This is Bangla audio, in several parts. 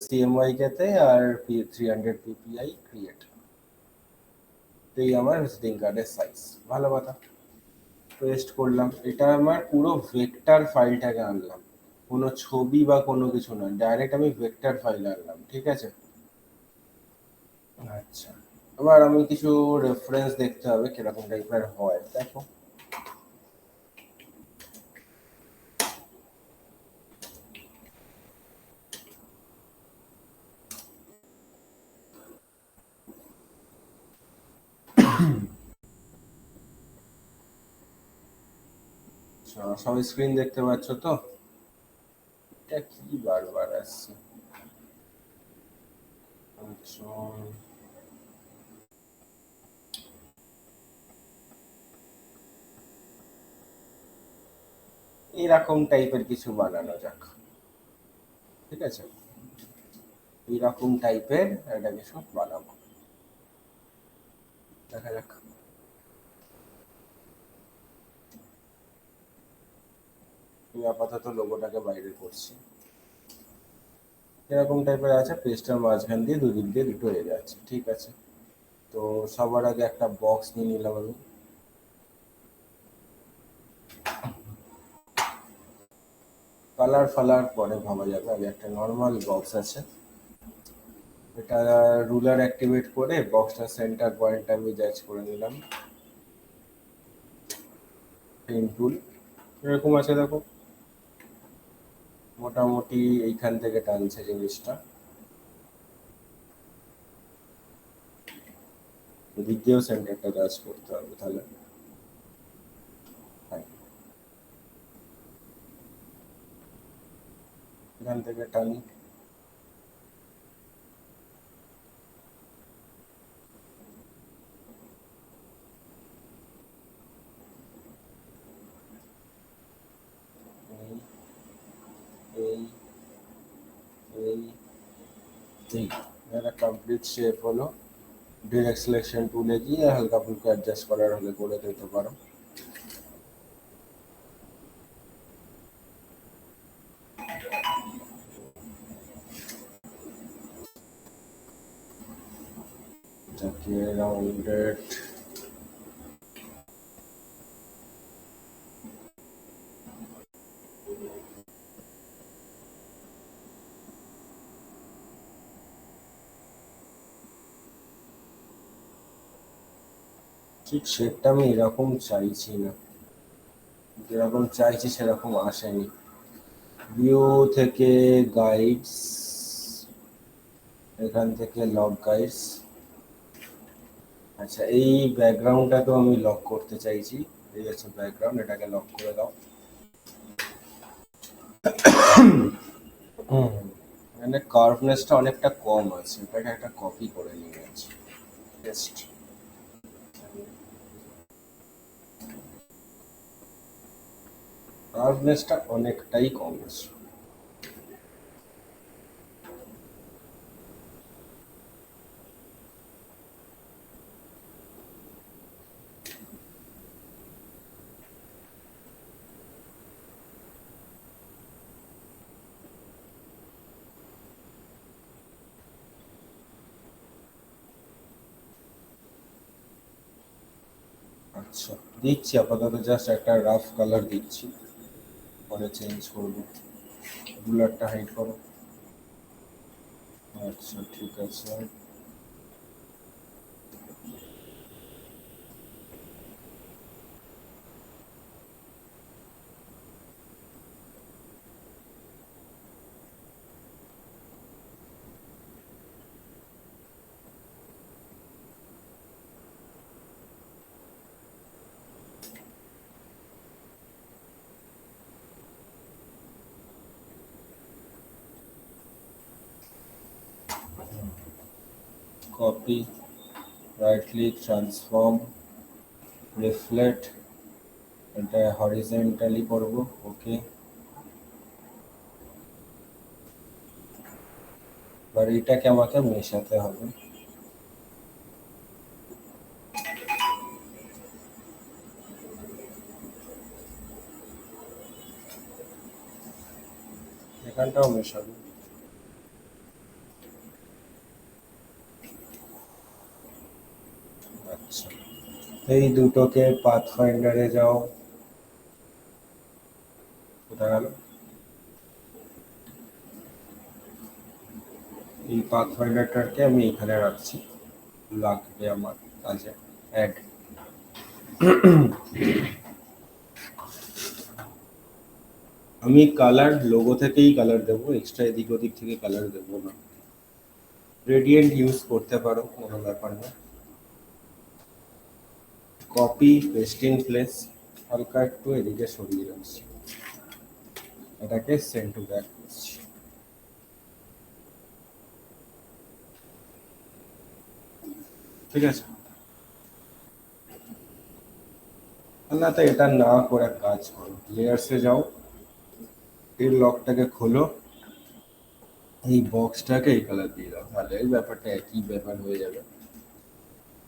CMYK তে আর 300 ppi ক্রিয়েট, এই আমার ভিজিটিং কার্ডের সাইজ। ভালো কথা, পেস্ট করলাম। এটা আমার পুরো ভেক্টর ফাইলটাকে আনলাম, কোনো ছবি বা কোনো কিছু না, ডাইরেক্ট আমি ভেক্টর ফাইল আনলাম, ঠিক আছে। আচ্ছা, এবার আমি কিছু রেফারেন্স দেখতে হবে কিরকম টাইপের হয়, দেখো। সবাই স্ক্রিন দেখতে পাচ্ছ তো? এটা কি বারবার আসছে? আচ্ছা, এরকম টাইপের কিছু বানানো যাক, ঠিক আছে। এইরকম টাইপের একটা কিছু বানাবো, দেখা যাক। আমি আপাতত লোগোটাকে বাইরে করছি। এরকম টাইপের আছে, পেজটার মাঝখান দিয়ে দুদিক দিয়ে দুটো এর আছে, ঠিক আছে। তো সবার আগে একটা বক্স নিয়ে নিলাম আমি। কালার ফালার পরে ভাবা যাবে, আগে একটা নর্মাল বক্স আছে। এটা রুলার অ্যাক্টিভেট করে বক্সটার সেন্টার পয়েন্ট আমি জ্যাজ করে নিলাম। পেন টুল এরকম আছে, দেখো মোটামুটি এইখান থেকে টানছে জিনিসটা, এদিক দিয়েও সেন্টারটা জ্যাজ করতে হবে তাহলে। হ্যাঁ, এখান থেকে টানি। এই এই এই একটা কমপ্লিট শেপ হলো। ডিরেক্ট সিলেকশন টুলে গিয়ে হালকা ফুলকা অ্যাডজাস্ট করার হলে করে দিতে পারো। যাকে রাউন্ডেড ঠিক শেপটা আমি এরকম চাইছি না, যেরকম চাইছি সেরকম আসেনি। ভিউ থেকে গাইডস, এখান থেকে লক গাইডস। আচ্ছা, এই ব্যাকগ্রাউন্ডটাকেও আমি লক করতে চাইছি। এই হচ্ছে ব্যাকগ্রাউন্ড, এটাকে লক করে দাও। মানে কার্ভনেসটা অনেকটা কম আছে, এটাকে একটা কপি করে নিয়ে যাচ্ছি, পেস্ট। কার্ভনেসটা অনেকটাই কম আছে। আচ্ছা, দিচ্ছি আপাতত জাস্ট একটা রাফ কালার দিচ্ছি, পরে চেঞ্জ করবো। ব্লারটা হাইড করো। আচ্ছা, ঠিক আছে। Copy, right click, transform, reflect, এটা হরিজন্টালি করব, ওকে। এবার এটাকে আমাকে মেশাতে হবে। এখানটাও মেশাবো। এই দুটোকে পাথফাইন্ডারে যাও, কোথায় গেল? এই পাথফাইন্ডারটাকে আমি এখানে রাখছি, লাগবে আমার কাজে। অ্যাড, আমি কালার লোগো থেকেই কালার দেবো, এক্সট্রা এদিক ওদিক থেকে কালার দেবো না। গ্রেডিয়েন্ট ইউজ করতে পারো, কোনো ব্যাপার না। কপি পেস্ট ইন প্লেস, হালকা একটু এদিকে সরিয়ে রাখছি, এটাকে সেন্ড টু ব্যাক করছি। ঠিক আছে, না তো এটা না করে কাজ করো, লেয়ার্সে যাও, এর লকটাকে খোলো, এই বক্সটাকে এই কালার দিয়ে দাও, তাহলে এই ব্যাপারটা একই ব্যাপার হয়ে যাবে।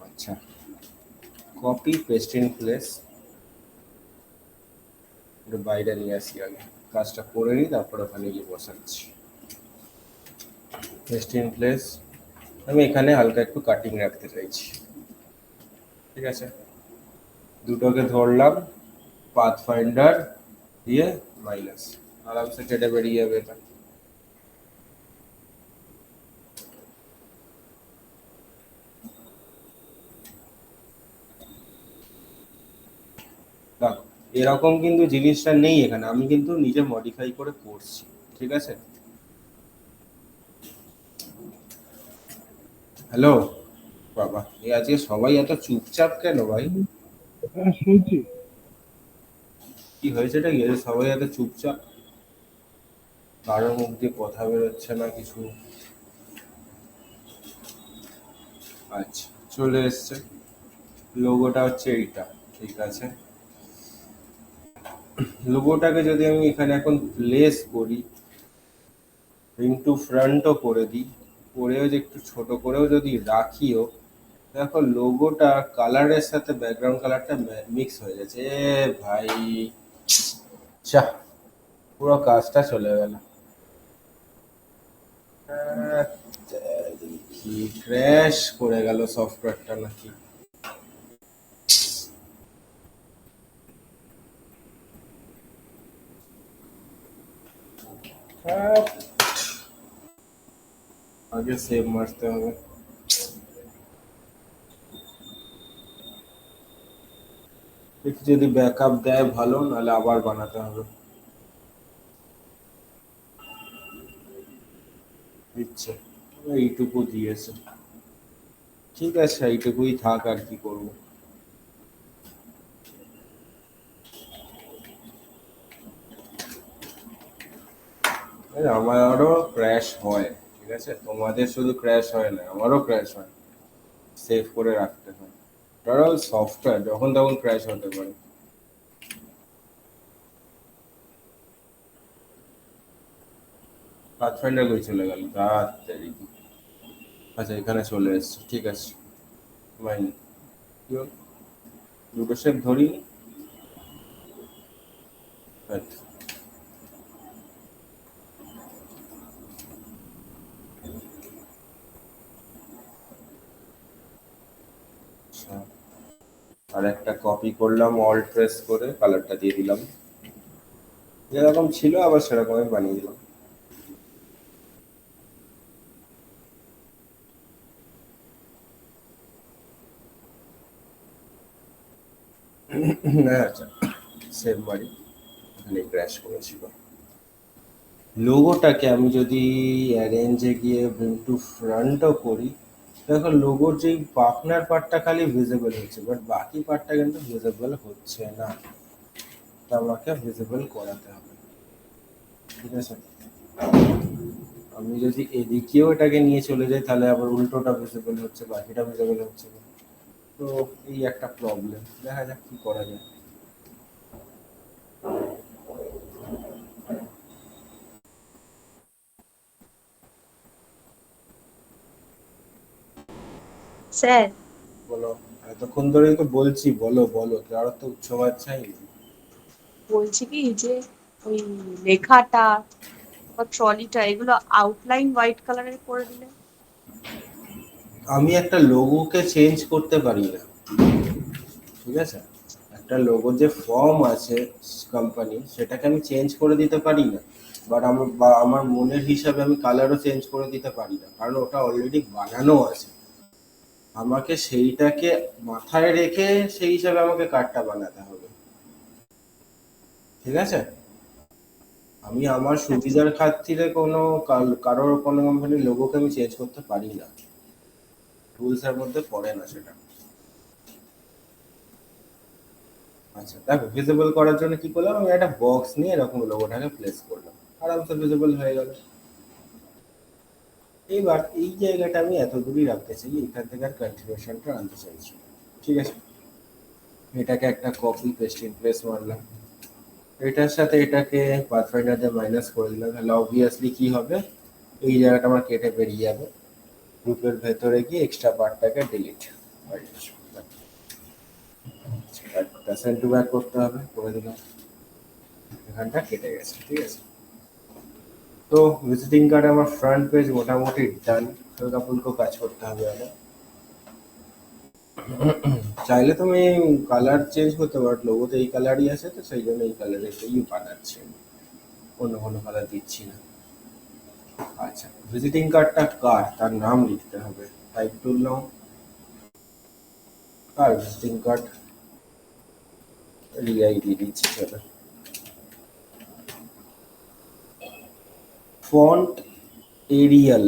আচ্ছা, কপি পেস্ট ইন প্লেস, একটু বাইরে নিয়ে আসি, আগে কাজটা করে নিই, তারপরে ওখানে গিয়ে বসাচ্ছি। পেস্ট ইন প্লেস, আমি এখানে হালকা একটু কাটিং রাখতে চাইছি। ঠিক আছে, দুটোকে ধরলাম, পাথফাইন্ডার দিয়ে মাইনাস, আরামসে কেটে বেরিয়ে যাবে এটা। দেখো এরকম কিন্তু জিনিসটা নেই এখানে, আমি কিন্তু নিজে মডিফাই করে করছি। ঠিক আছে, হ্যালো বাবা, এই আজকে সবাই এত চুপচাপ কেন ভাই? হ্যাঁ, শুনছি। কি হয়েছে এটা, কি সবাই এত চুপচাপ, কারোর মুখ দিয়ে কথা বেরোচ্ছে না কিছু? আচ্ছা, চলে এসছে, লোগোটা হচ্ছে এইটা। ঠিক আছে, লোগোটাকে যদি আমি এখানে এখন প্লেস করি, ইনটু ফ্রন্টও করে দিই, করেও যে একটু ছোট করেও যদি রাখিও, দেখো লোগোটা কালারের সাথে ব্যাকগ্রাউন্ড কালারটা মিক্স হয়ে যাচ্ছে। এ ভাই, চা, পুরো কাজটা চলে গেল। কি ক্র্যাশ করে গেল সফটওয়্যারটা নাকি? আগে সেভ মারতে হবে, একটু যদি ব্যাকআপ দেয় ভালো, নাহলে আবার বানাতে হবে। দিচ্ছে, এইটুকু দিয়েছে, ঠিক আছে এইটুকুই থাক, আর কি করবো। আমারও ক্র্যাশ হয়, ঠিক আছে, তোমাদের শুধু ক্র্যাশ হয় না, আমারও ক্র্যাশ হয়, সেভ করে রাখতে হয়। ওটাও সফটওয়্যার, যখন তখন ক্র্যাশ হতে পারে। পাথফাইন্ডার কই চলে গেল তাড়াতাড়ি? আচ্ছা, এখানে চলে এসছে, ঠিক আছে। মাইন কি হল? দুটো শেপ ধরি, আচ্ছা, আর একটা কপি করলাম, অল্ট প্রেস করে কালারটা দিয়ে দিলাম, যেরকম ছিল আবার সেরকমই বানিয়ে দিলাম। আচ্ছা, সেভ মারি, এখানে ক্র্যাশ করেছিল। লোগোটাকে আমি যদি অ্যারেঞ্জে গিয়ে টু ফ্রন্টও করি, দেখো লোগোর যেই পার্টনার পার্টটা খালি ভিজিবল হচ্ছে, বাট বাকি পার্টটা কিন্তু ভিজিবল হচ্ছে না, তা আমাকে ভিজিবল করাতে হবে। ঠিক আছে, আমি যদি এদিকেও এটাকে নিয়ে চলে যাই, তাহলে আবার উল্টোটা ভিজিবল হচ্ছে, বাকিটা ভিজিবল হচ্ছে না। তো এই একটা প্রবলেম, দেখা যাক কি করা যায়। স্যার, বলো, এতক্ষণ ধরেই তো বলছি, বলো বলো, কারোর তো উৎসব চাই। বলছি কি যে ওই লেখাটা বা ট্রলিটা এগুলো আউটলাইন হোয়াইট কালারের করে দিলে। আমি একটা লোগোকে চেঞ্জ করতে পারি না, ঠিক আছে, একটা লোগো যে ফর্ম আছে কোম্পানি, সেটাকে আমি চেঞ্জ করে দিতে পারি না, বাট আমার মনের হিসাবে আমি কালারও চেঞ্জ করে দিতে পারি না, কারণ ওটা অলরেডি বানানো আছে। আমাকে সেইটাকে মাথায় রেখে সেই হিসাবে আমাকে কার্ডটা বানাতে হবে। ঠিক আছে, আমি আমার সুবিধার খাতিরে কোনো কারোর কোনো কোম্পানির লোগোকে আমি চেঞ্জ করতে পারি না, রুলস এর মধ্যে পড়ে না সেটা। আচ্ছা দেখো, ভিজিবল করার জন্য কি করলাম, আমি একটা বক্স নিয়ে এরকম লোগোটাকে প্লেস করলাম, আরামসে ভিজিবল হয়ে গেল। এইবার এই জায়গাটা আমি এত দূরই রাখতে চাই, এখান থেকে আর কন্টিনিউশনটা আনতে চাইছি। ঠিক আছে, এটাকে একটা কপি পেস্ট ইন প্লেস মারলাম, এটার সাথে এটাকে পাথফাইন্ডার দিয়ে মাইনাস করে দিলাম, তাহলে অবভিয়াসলি কি হবে, এই জায়গাটা আমার কেটে বেরিয়ে যাবে, গ্রুপের ভেতরে গিয়ে এক্সট্রা পার্টটাকে ডিলিট সেন্ড টু ব্যাক করতে হবে, করে দিলাম, এখানটা কেটে গেছে। ঠিক আছে, তো ভিজিটিং কার্ড আমার ফ্রন্ট পেজ মোটামুটি ডান, হালকা ফুলকো কাজ করতে হবে আমার। চাইলে তুমি কালার চেঞ্জ করতে পারো, লোগোতে এই কালারই আছে তো সেই জন্য এই কালারেরই বানাচ্ছি, অন্য কোনো কালার দিচ্ছি না। আচ্ছা, ভিজিটিং কার্ডটা কার, তার নাম লিখতে হবে, টাইপ টুল নাও, আর ভিজিটিং কার্ড রিআই দিয়ে দিচ্ছি। চলো, ফন্ট এরিয়াল,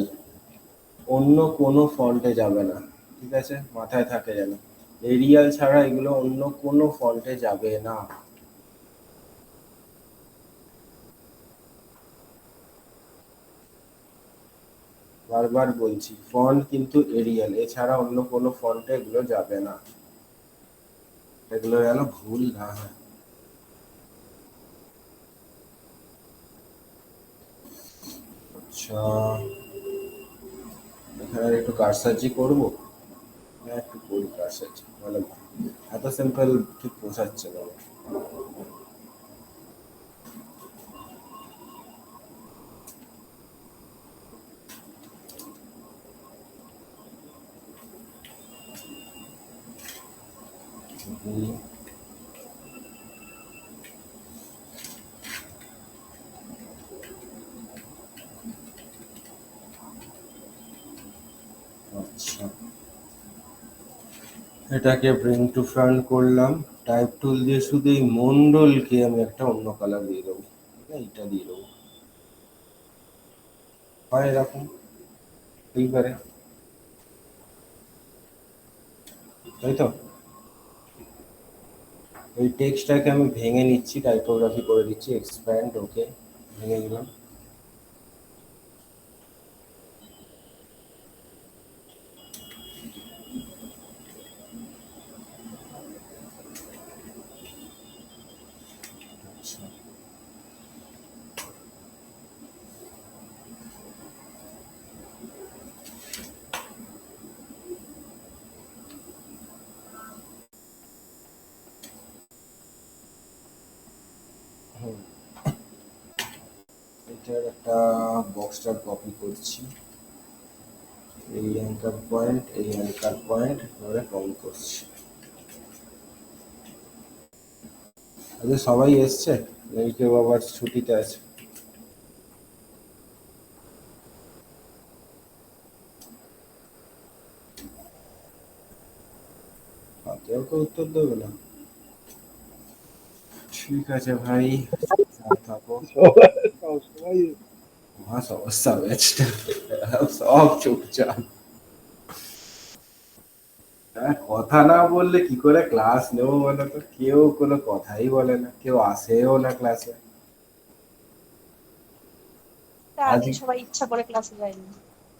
অন্য কোনো ফন্টে যাবে না, ঠিক আছে, মাথায় থাকে যেন, এরিয়াল ছাড়া এগুলো অন্য কোনো ফন্টে যাবে না। বারবার বলছি, ফন্ট কিন্তু এরিয়াল, এছাড়া অন্য কোনো ফন্টে এগুলো যাবে না, এগুলো যেন ভুল না হয়। আচ্ছা, এখানে আর একটু কারসাজি করবো, হ্যাঁ একটু করি কারসাজি, ভালো, এত সিম্পল ঠিক পোষাচ্ছে না। আচ্ছা, এটাকে ব্রিং টু ফ্রন্ট করলাম, টাইপ টুল দিয়ে শুধু এই মন্ডলকে আমি একটা অন্য কালার দিয়ে দেবো, এইটা দিয়ে দেবো, হয় এরকম এইবারে, তাই তো। ওই টেক্সটটাকে আমি ভেঙে নিচ্ছি, টাইপোগ্রাফি করে দিচ্ছি, এক্সপ্যান্ড, ওকে, ভেঙে দিলাম। আচ্ছা, এটার একটা বক্সটার কপি করছি, এই অ্যাঙ্কার পয়েন্ট, এই অ্যাঙ্কার পয়েন্ট ধরে কপি করছি। আচ্ছা, সবাই এসছে নাকি কেউ আবার ছুটিতে আছে? কেউ কেউ উত্তর দেবে না, ঠিক আছে ভাই, থাকো। সবাই মহা সমস্যা ব্যাচটা, সব চুপচাপ, কথা না বললে কি করে ক্লাস নেবো বলো তো, কেউ কোনো কথাই বলে না, কেউ আসেও না ক্লাসে। আজ আজকে সবাই ইচ্ছা করে ক্লাসে যায়নি।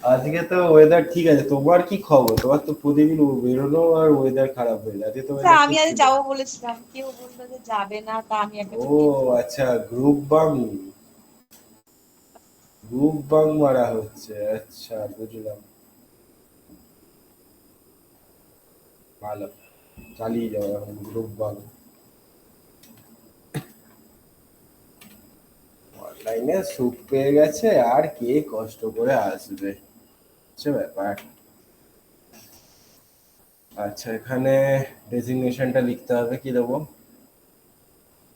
আজকে তো ওয়েদার ঠিক আছে, তোমার কি খবর, তোমার তো প্রতিদিন বেরোনো আর ওয়েদার খারাপ হয়ে যায়, আজকে তো ওয়েদার আমি ঠিক আজ ছিল। যাবো বলেছিলাম, কেউ বললো যে যাবে না, তা আমি একটা ও ছুটি নিলাম। আচ্ছা, গ্রুপ বাং, গ্রুপ বাং মারা হচ্ছে, আচ্ছা বুঝলাম, ভালো, চালিয়ে যাও এখন গ্রুপ বাং। অনলাইনে সুখ পেয়ে গেছে, আর কে কষ্ট করে আসবে, হচ্ছে ব্যাপার। আচ্ছা, এখানে ডেজিগনেশনটা লিখতে হবে, কি দেবো?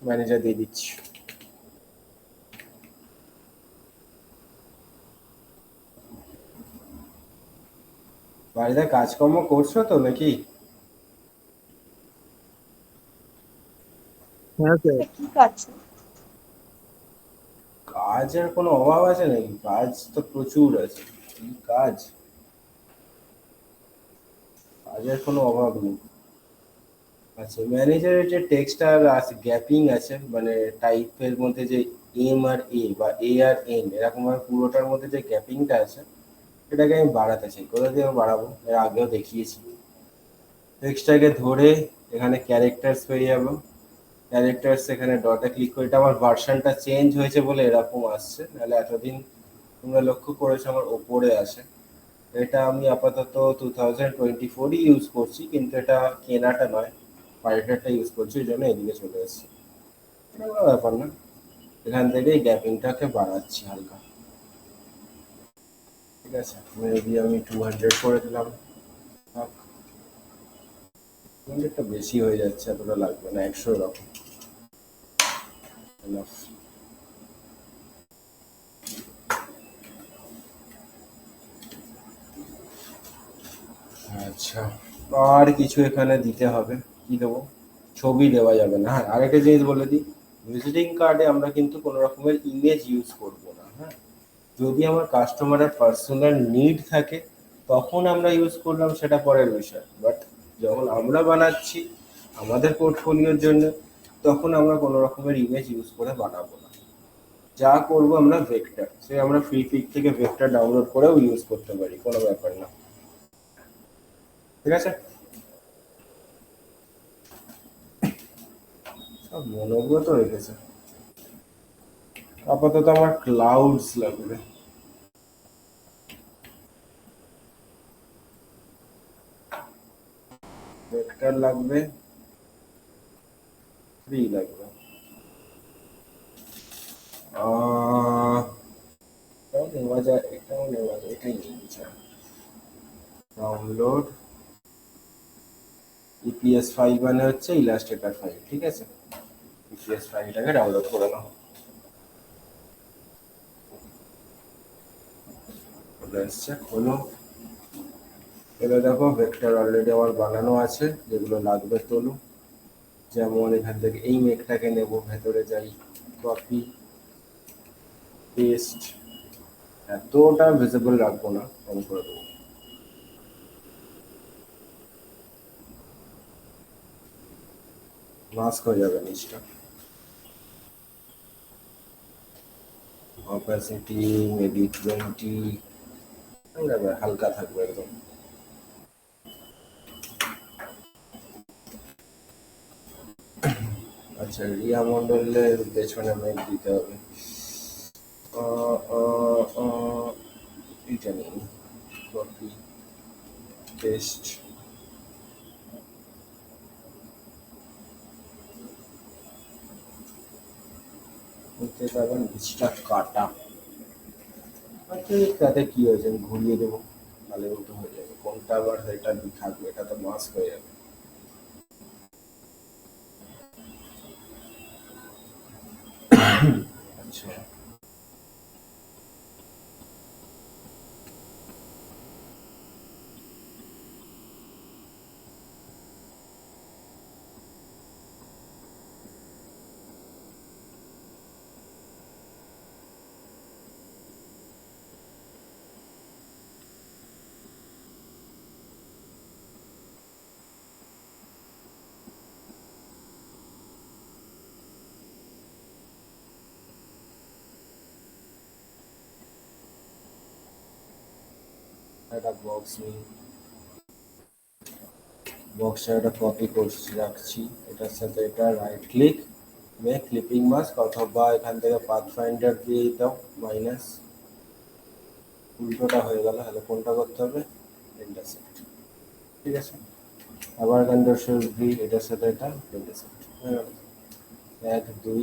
ম্যানেজার দিয়ে দিচ্ছি। বাড়িতে কাজকর্ম করছো তো নাকি? হ্যাঁ স্যার। কি কাজ? কাজের কোনো অভাব আছে নাকি? কাজ তো প্রচুর আছে। কি কাজ? কাজের কোনো অভাব নেই। আচ্ছা, ম্যানেজারের যে টেক্সটটা আছে, গ্যাপিং আছে, মানে টাইপের মধ্যে যে এম আর এ বা এ আর এন এরকম ভাবে পুরোটার মধ্যে যে গ্যাপিংটা আছে, এটাকে আমি বাড়াতে চাই। কোথা দিয়ে আমি বাড়াবো? এর আগেও দেখিয়েছি। টেক্সটটাকে ধরে এখানে ক্যারেক্টার্স পেয়ে যাবো। ক্যারেক্টার্স এখানে ডটে ক্লিক করে, এটা আমার ভার্সনটা চেঞ্জ হয়েছে বলে এরকম আসছে, নাহলে এতদিন তোমরা লক্ষ্য করেছো আমার ওপরে আসে। এটা আমি আপাতত 2024ই ইউজ করছি, কিন্তু এটা কেনাটা নয়, পাইরেটেডটা ইউজ করছি, ওই জন্য এদিকে চলে এসেছি। এটা কোনো ব্যাপার না। এখান থেকে এই গ্যাপিংটাকে বাড়াচ্ছি হালকা। ঠিক আছে, মেবি আমি 200 করে দিলাম। থাক, 200টা বেশি হয়ে যাচ্ছে, এতটা লাগবে না, 100 এরকম enough। আচ্ছা, আর কিছু এখানে দিতে হবে। কি দেবো? ছবি দেওয়া যাবে না। হ্যাঁ, আরেকটা জিনিস বলে দিই, ভিজিটিং কার্ডে আমরা কিন্তু কোনো রকমের ইমেজ ইউজ করব না। হ্যাঁ, যদি আমার কাস্টমারের পার্সোনাল নিড থাকে তখন আমরা ইউজ করলাম, সেটা পরের বিষয়। বাট যখন আমরা বানাচ্ছি আমাদের পোর্টফোলিওর জন্য, তখন আমরা কোনো রকমের ইমেজ ইউজ করে বানাবো না। যা করব আমরা ভেক্টর, সে আমরা ফ্রি পিক থেকে ভেক্টর ডাউনলোড করেও ইউজ করতে পারি, কোনো ব্যাপার না। ঠিক আছে, সব মনোব্রত রেখেছে। আপাতত আমার ক্লাউডস লাগবে, ভেক্টর লাগবে, ফ্রি লাগবে। এটাও নেওয়া যায়, এটাও নেওয়া যায়, এটাই নিয়ে ডাউনলোড। ইপিএস ফাইল মানে হচ্ছে ইলাস্ট্রেটর ফাইল। ঠিক আছে, ইপিএস ফাইলটাকে ডাউনলোড করে নাও। চলে এসছে, হলো। এবার দেখো ভেক্টর অলরেডি আমার বানানো আছে, যেগুলো লাগবে তোলো। যেমন এখান থেকে এই মেঘটাকে নেব, ভেতরে যাই, কপি পেস্ট। এতটা ভিজিবল রাখবো না, কম করে দেবো। মাস্ক হয়ে যাবে নিচটা। অপাসিটি মেবি 20, হালকা থাকবে একদম। আচ্ছা, রিয়া মন্ডলের পেছনে মেঘ দিতে হবে। এটা নেই, কপি পেস্ট। হতে পারবেন নিচটা কাটা। আচ্ছা, তাতে কি হয়েছে, আমি ঘুরিয়ে দেবো, তাহলে ওটা হয়ে যাবে। কোনটা আবার এটা থাকবে, এটা তো মাস্ক হয়ে যাবে। আচ্ছা, একটা বক্স নিই, বক্সটা একটা কপি করছি, রাখছি। এটার সাথে এটা right click, make clipping mask, অথবা এখান থেকে পাথ ফাইন্ডার দিয়ে দাও মাইনাস। উল্টোটা হয়ে গেল, তাহলে কোনটা করতে হবে? ইন্টারসেক্ট। ঠিক আছে, আবার কন্ট্রোল ভি, এটার সাথে এটা ইন্টারসেক্ট হয়ে গেল। 1 2,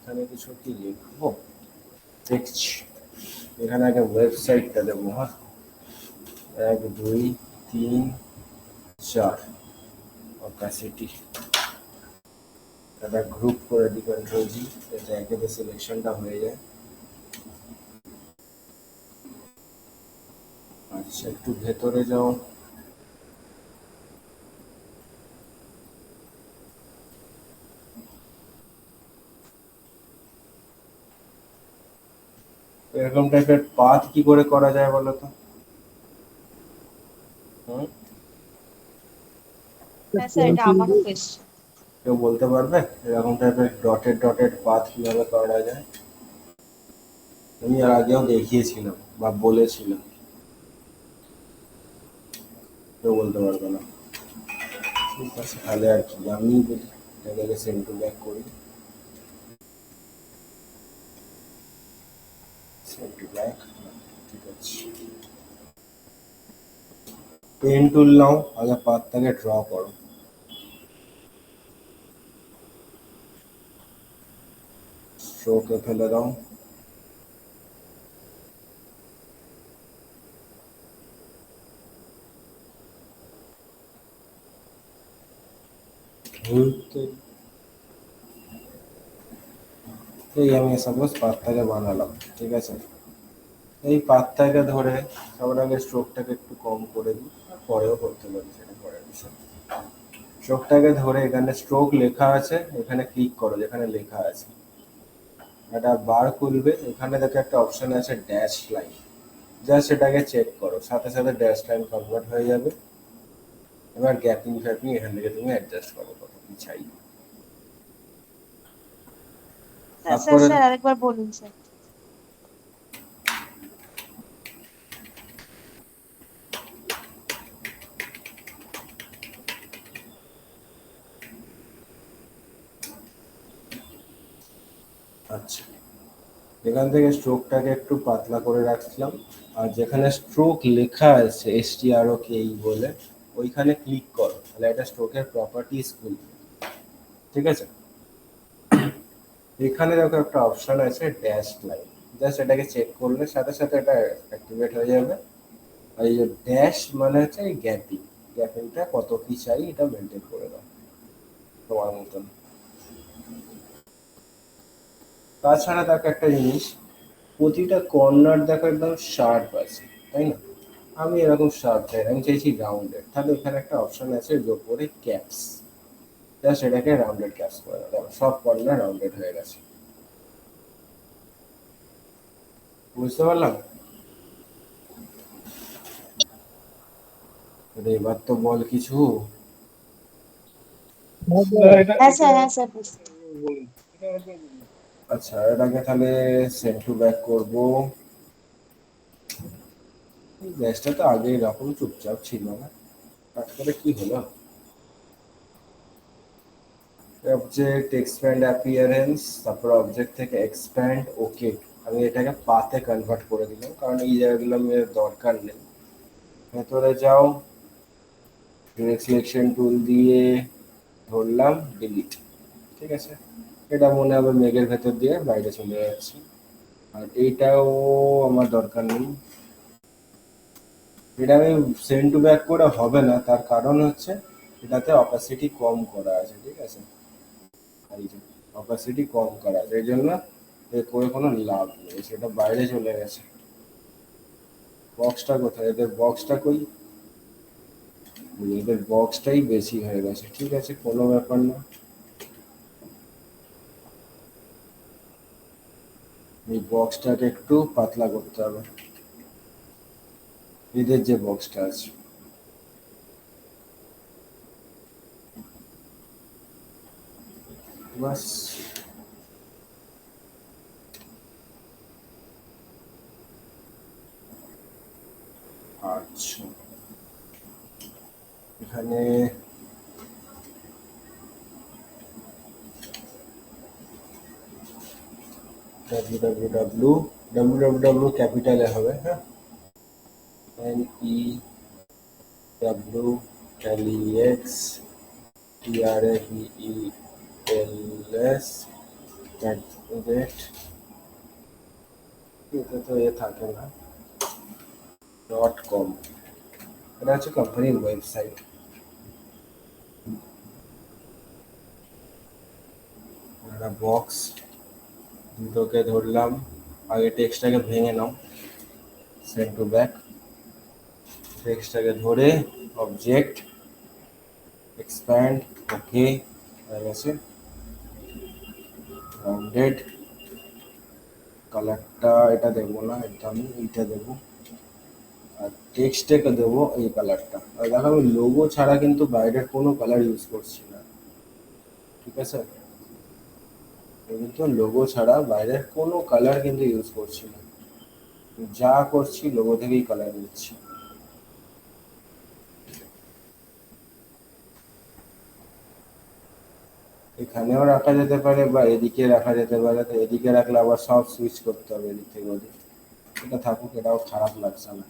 এখানে কিছু কি লিখবো? টেক্সট এখানে আগে ওয়েবসাইটটা দেবো। হ্যাঁ, 1 2 3 4 অপাসিটি এটা গ্রুপ করে দিই কন্ট্রোল জি, এটা একেবারে সিলেকশনটা হয়ে যায়। আচ্ছা একটু ভেতরে যাও, এরকম টাইপের পাথ কি করে করা যায় বলো তো? হুম, হ্যাঁ স্যার, এটা আমারও কোয়েশ্চেন। কেউ বলতে পারবে এরকম টাইপের ডটেড ডটেড পাথ কিভাবে করা যায়? আমি আর আগেও দেখিয়েছিলাম বা বলেছিলাম, কেউ বলতে পারবে না। ঠিক আছে, তাহলে আর কি আমি বলি, এটাকে সেন্ড টু ব্যাক করি, সেন্ড টু ব্যাক। ঠিক আছে, পেন টুল নাও, আগে পাথটাকে ড্র করো। স্ট্রোকে ফেলে দাও। এই আমি সাপোজ পাথটাকে বানালাম, ঠিক আছে। এই পাথটাকে ধরে সবার আগে স্ট্রোকটাকে একটু কম করে দিই, পরেও করতে পারি, সেটা পরের বিষয়। স্ট্রোকটাকে ধরে এখানে স্ট্রোক লেখা আছে, এখানে ক্লিক করো যেখানে লেখা আছে, একটা বার খুলবে, এখানে দেখো একটা অপশন আছে ড্যাশ লাইন, জাস্ট সেটাকে চেক করো, সাথে সাথে ড্যাশ লাইন কনভার্ট হয়ে যাবে। এবার গ্যাপিং ফ্যাপিং এখান থেকে তুমি অ্যাডজাস্ট করো কত কি চাই। স্যার স্যার তারপরে স্যার আরেকবার বলুন স্যার। আচ্ছা, এখান থেকে স্ট্রোকটাকে একটু পাতলা করে রাখলাম, আর যেখানে স্ট্রোক লেখা আছে STROK বলে, ওইখানে ক্লিক করো, তাহলে এটা স্ট্রোকের প্রপার্টিজ খুলবে। ঠিক আছে, এখানে দেখো একটা অপশন আছে ড্যাশ লাইন, জাস্ট এটাকে চেক করলে সাথে সাথে এটা অ্যাক্টিভেট হয়ে যাবে। আর এই যে ড্যাশ মানে হচ্ছে এই গ্যাপিং, গ্যাপিংটা কত কি চাই এটা মেনটেন করে দাও তোমার মতন। তাছাড়া দেখো একটা জিনিস, প্রতিটা কর্নার দেখো একদম শার্প আছে, তাই না? আমি এরকম শার্প চাই না, আমি চাইছি রাউন্ডেড, তাহলে এখানে একটা অপশন আছে এর উপরে ক্যাপস, জাস্ট এটাকে রাউন্ডেড ক্যাপস করে দাও, দেখো সব কর্নার রাউন্ডেড হয়ে গেছে। বুঝতে পারলাম? এবার তো বল কিছু। হ্যাঁ স্যার, হ্যাঁ স্যার বুঝতে। বলুন, এটা একবার বলুন। আচ্ছা, এটাকে তাহলে সেন্ড টু ব্যাক করবো। গ্যাসটা তো আগে এরকম চুপচাপ ছিল না, হঠাৎ করে কি হলো? অবজেক্ট এক্সপ্যান্ড অ্যাপিয়ারেন্স, তারপর অবজেক্ট থেকে এক্সপ্যান্ড ওকে, আমি এটাকে পাতে কনভার্ট করে দিলাম কারণ এই জায়গাগুলো আমার দরকার নেই। ভেতরে যাও, ডিরেক্ট সিলেকশন টুল দিয়ে ধরলাম ডিলিট। ঠিক আছে, এটা মনে হবে মেঘের ভেতর দিয়ে বাইরে চলে যাচ্ছে, আর এইটাও আমার দরকার নেই। এটা আমি সেন্ড টু ব্যাক করে হবে না, তার কারণ হচ্ছে এটাতে অপাসিটি কম করা আছে, ঠিক আছে। এই যে অপাসিটি কম করা আছে, এই জন্য এ করে কোনো লাভ নেই, সেটা বাইরে চলে গেছে। বক্সটা কোথায়, এদের বক্সটা কই? এদের বক্সটাই বেশি হয়ে গেছে, ঠিক আছে কোনো ব্যাপার না। এই বক্সটাকে একটু পাতলা করতে হবে, এদের যে বক্সটা আছে। বাস, আচ্ছা এখানে www ক্যাপিটালে হবে, হ্যাঁ, NEWXTRAVELS এতে তো এ থাকে না, .com, এটা হচ্ছে কোম্পানির ওয়েবসাইট। একটা বক্স, দুটোকে ধরলাম, আগে টেক্সটটাকে ভেঙে নাও, সেন্ড টু ব্যাক। টেক্সটটাকে ধরে অবজেক্ট এক্সপ্যান্ড, ওকে হয়ে গেছে। রাউন্ডেড, কালারটা এটা দেবো না, এটা আমি এইটা দেবো, আর টেক্সটটাকে দেবো এই কালারটা। আর দেখো আমি লোগো ছাড়া কিন্তু বাইরের কোনো কালার ইউজ করছি না, ঠিক আছে? কিন্তু লোগো ছাড়া বাইরের কোনো কালার কিন্তু ইউজ করছি না, যা করছি লোগো থেকেই কালার নিচ্ছি। এখানেও রাখা যেতে পারে বা এদিকে রাখা যেতে পারে, তো এদিকে রাখলে আবার সব সুইচ করতে হবে এদিক থেকে ওদিক। এটা থাকুক, এটাও খারাপ লাগছে না।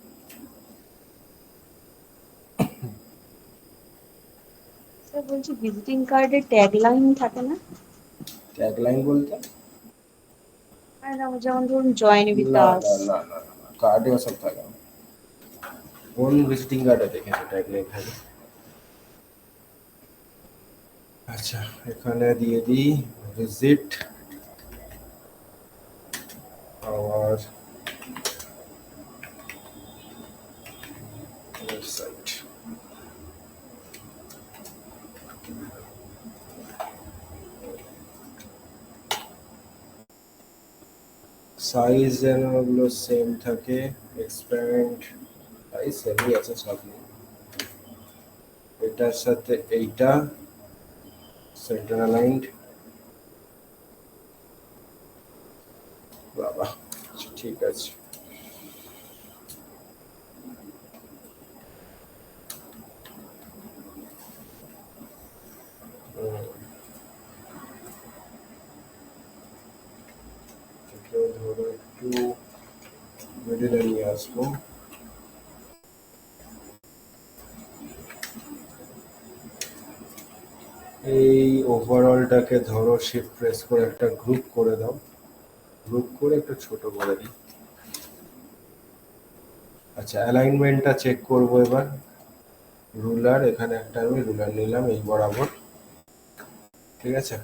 স্যার বলছি ভিজিটিং কার্ডে ট্যাগলাইন থাকে না? ট্যাগলাইন বলতে? আর না, যেমন ধরুন জয়েন উইথ না আস। না না না না, কার্ডে ওসব থাকে না। কোন ভিজিটিং কার্ডে দেখেছো ট্যাগলাইন থাকে? আচ্ছা, এখানে দিয়ে দিই ভিজিট আওয়ার ওয়েবসাইট। সাইজ যেন ওগুলো সেম থাকে, এক্সপ্যান্ড সাইজ সেমই আছে সব নিয়ে। এটার সাথে এইটা সেন্টার অ্যালাইন্ড, বাবা ঠিক আছে। ধরো একটু মিডিলে নিয়ে আসবো। এই ওভারঅলটাকে ধরো শিফট প্রেস করে একটা গ্রুপ করে দাও, গ্রুপ করে একটু ছোট করে দিই। আচ্ছা, অ্যালাইনমেন্টটা চেক করবো এবার। রুলার, এখানে একটা আমি রুলার নিলাম এই বরাবর, ঠিক আছে?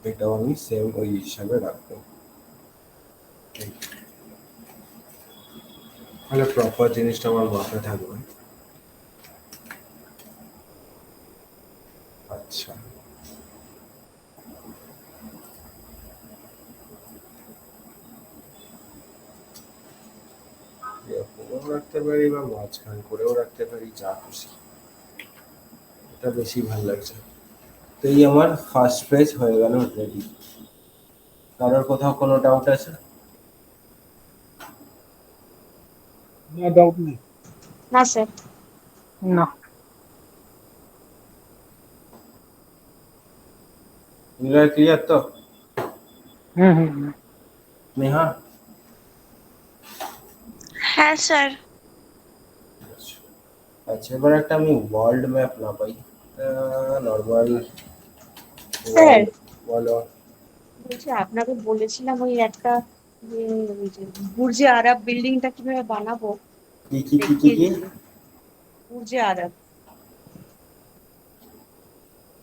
এটাও আমি সেম ওই হিসাবে রাখবো, তাহলে প্রপার জিনিসটা আমার মাথায় থাকবে। আচ্ছা, এরকমও রাখতে পারি বা মাঝখান করেও রাখতে পারি, যা খুশি, এটা বেশি ভালো লাগছে। তো এই আমার ফার্স্ট পেজ হয়ে গেল রেডি। কারোর কোথাও কোনো ডাউট আছে? না, ডাউট নেই। না স্যার। না। ক্লিয়ার তো? হুম। নেহা? হ্যাঁ স্যার। আচ্ছা, এবার একটা আমি ওয়ার্ল্ড ম্যাপ না পাই, নর্মাল স্যার ওয়ার্ল্ড বলো। বলছি আপনাকে বলেছিলাম ওই একটা যে ওই যে বুর্জে আরব বিল্ডিংটা কিভাবে বানাবো কি কি কি কি দেখিয়ে কি? দিতে। বুর্জে আরব।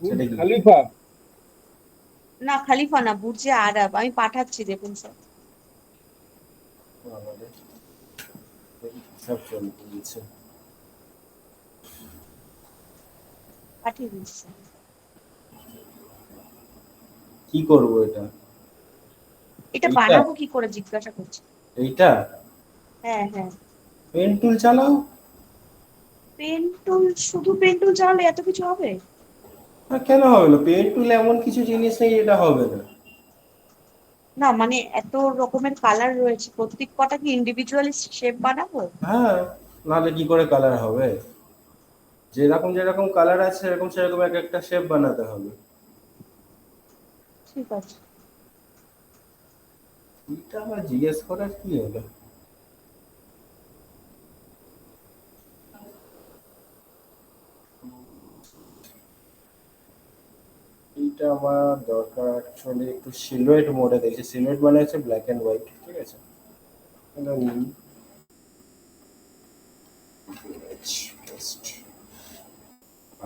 সেটা কি? খালিফা। না খালিফা না, বুর্জে আরব, আমি পাঠাচ্ছি দেখুন স্যার। আমাদের সব চলতে দিচ্ছে। পাঠিয়ে দিচ্ছি স্যার। কি করবো এটা? এটা এইটা? বানাবো কি করে জিজ্ঞাসা করছি। এইটা হ্যাঁ হ্যাঁ। পেন টুল চালাও। Pen tool? শুধু পেন টুল চালালে এত কিছু হবে? কেন হবে না? পেন টুল এমন কিছু জিনিস নেই এটা হবে না। না মানে এত রকমের কালার রয়েছে, প্রত্যেক কটা কি ইন্ডিভিজুয়ালি শেপ বানাবো? হ্যাঁ, নাহলে কি করে কালার হবে? যেরকম যেরকম কালার আছে সেরকম সেরকম এক একটা শেপ বানাতে হবে। ঠিক আছে। এটা আবার জিজ্ঞেস করার কি হলো? এইটা আমার দরকার অ্যাকচুয়ালি একটু সিলুয়েট মোডে দেখছি, সিলুয়েট মানে হচ্ছে ব্ল্যাক অ্যান্ড হোয়াইট, ঠিক আছে। এটা নিন।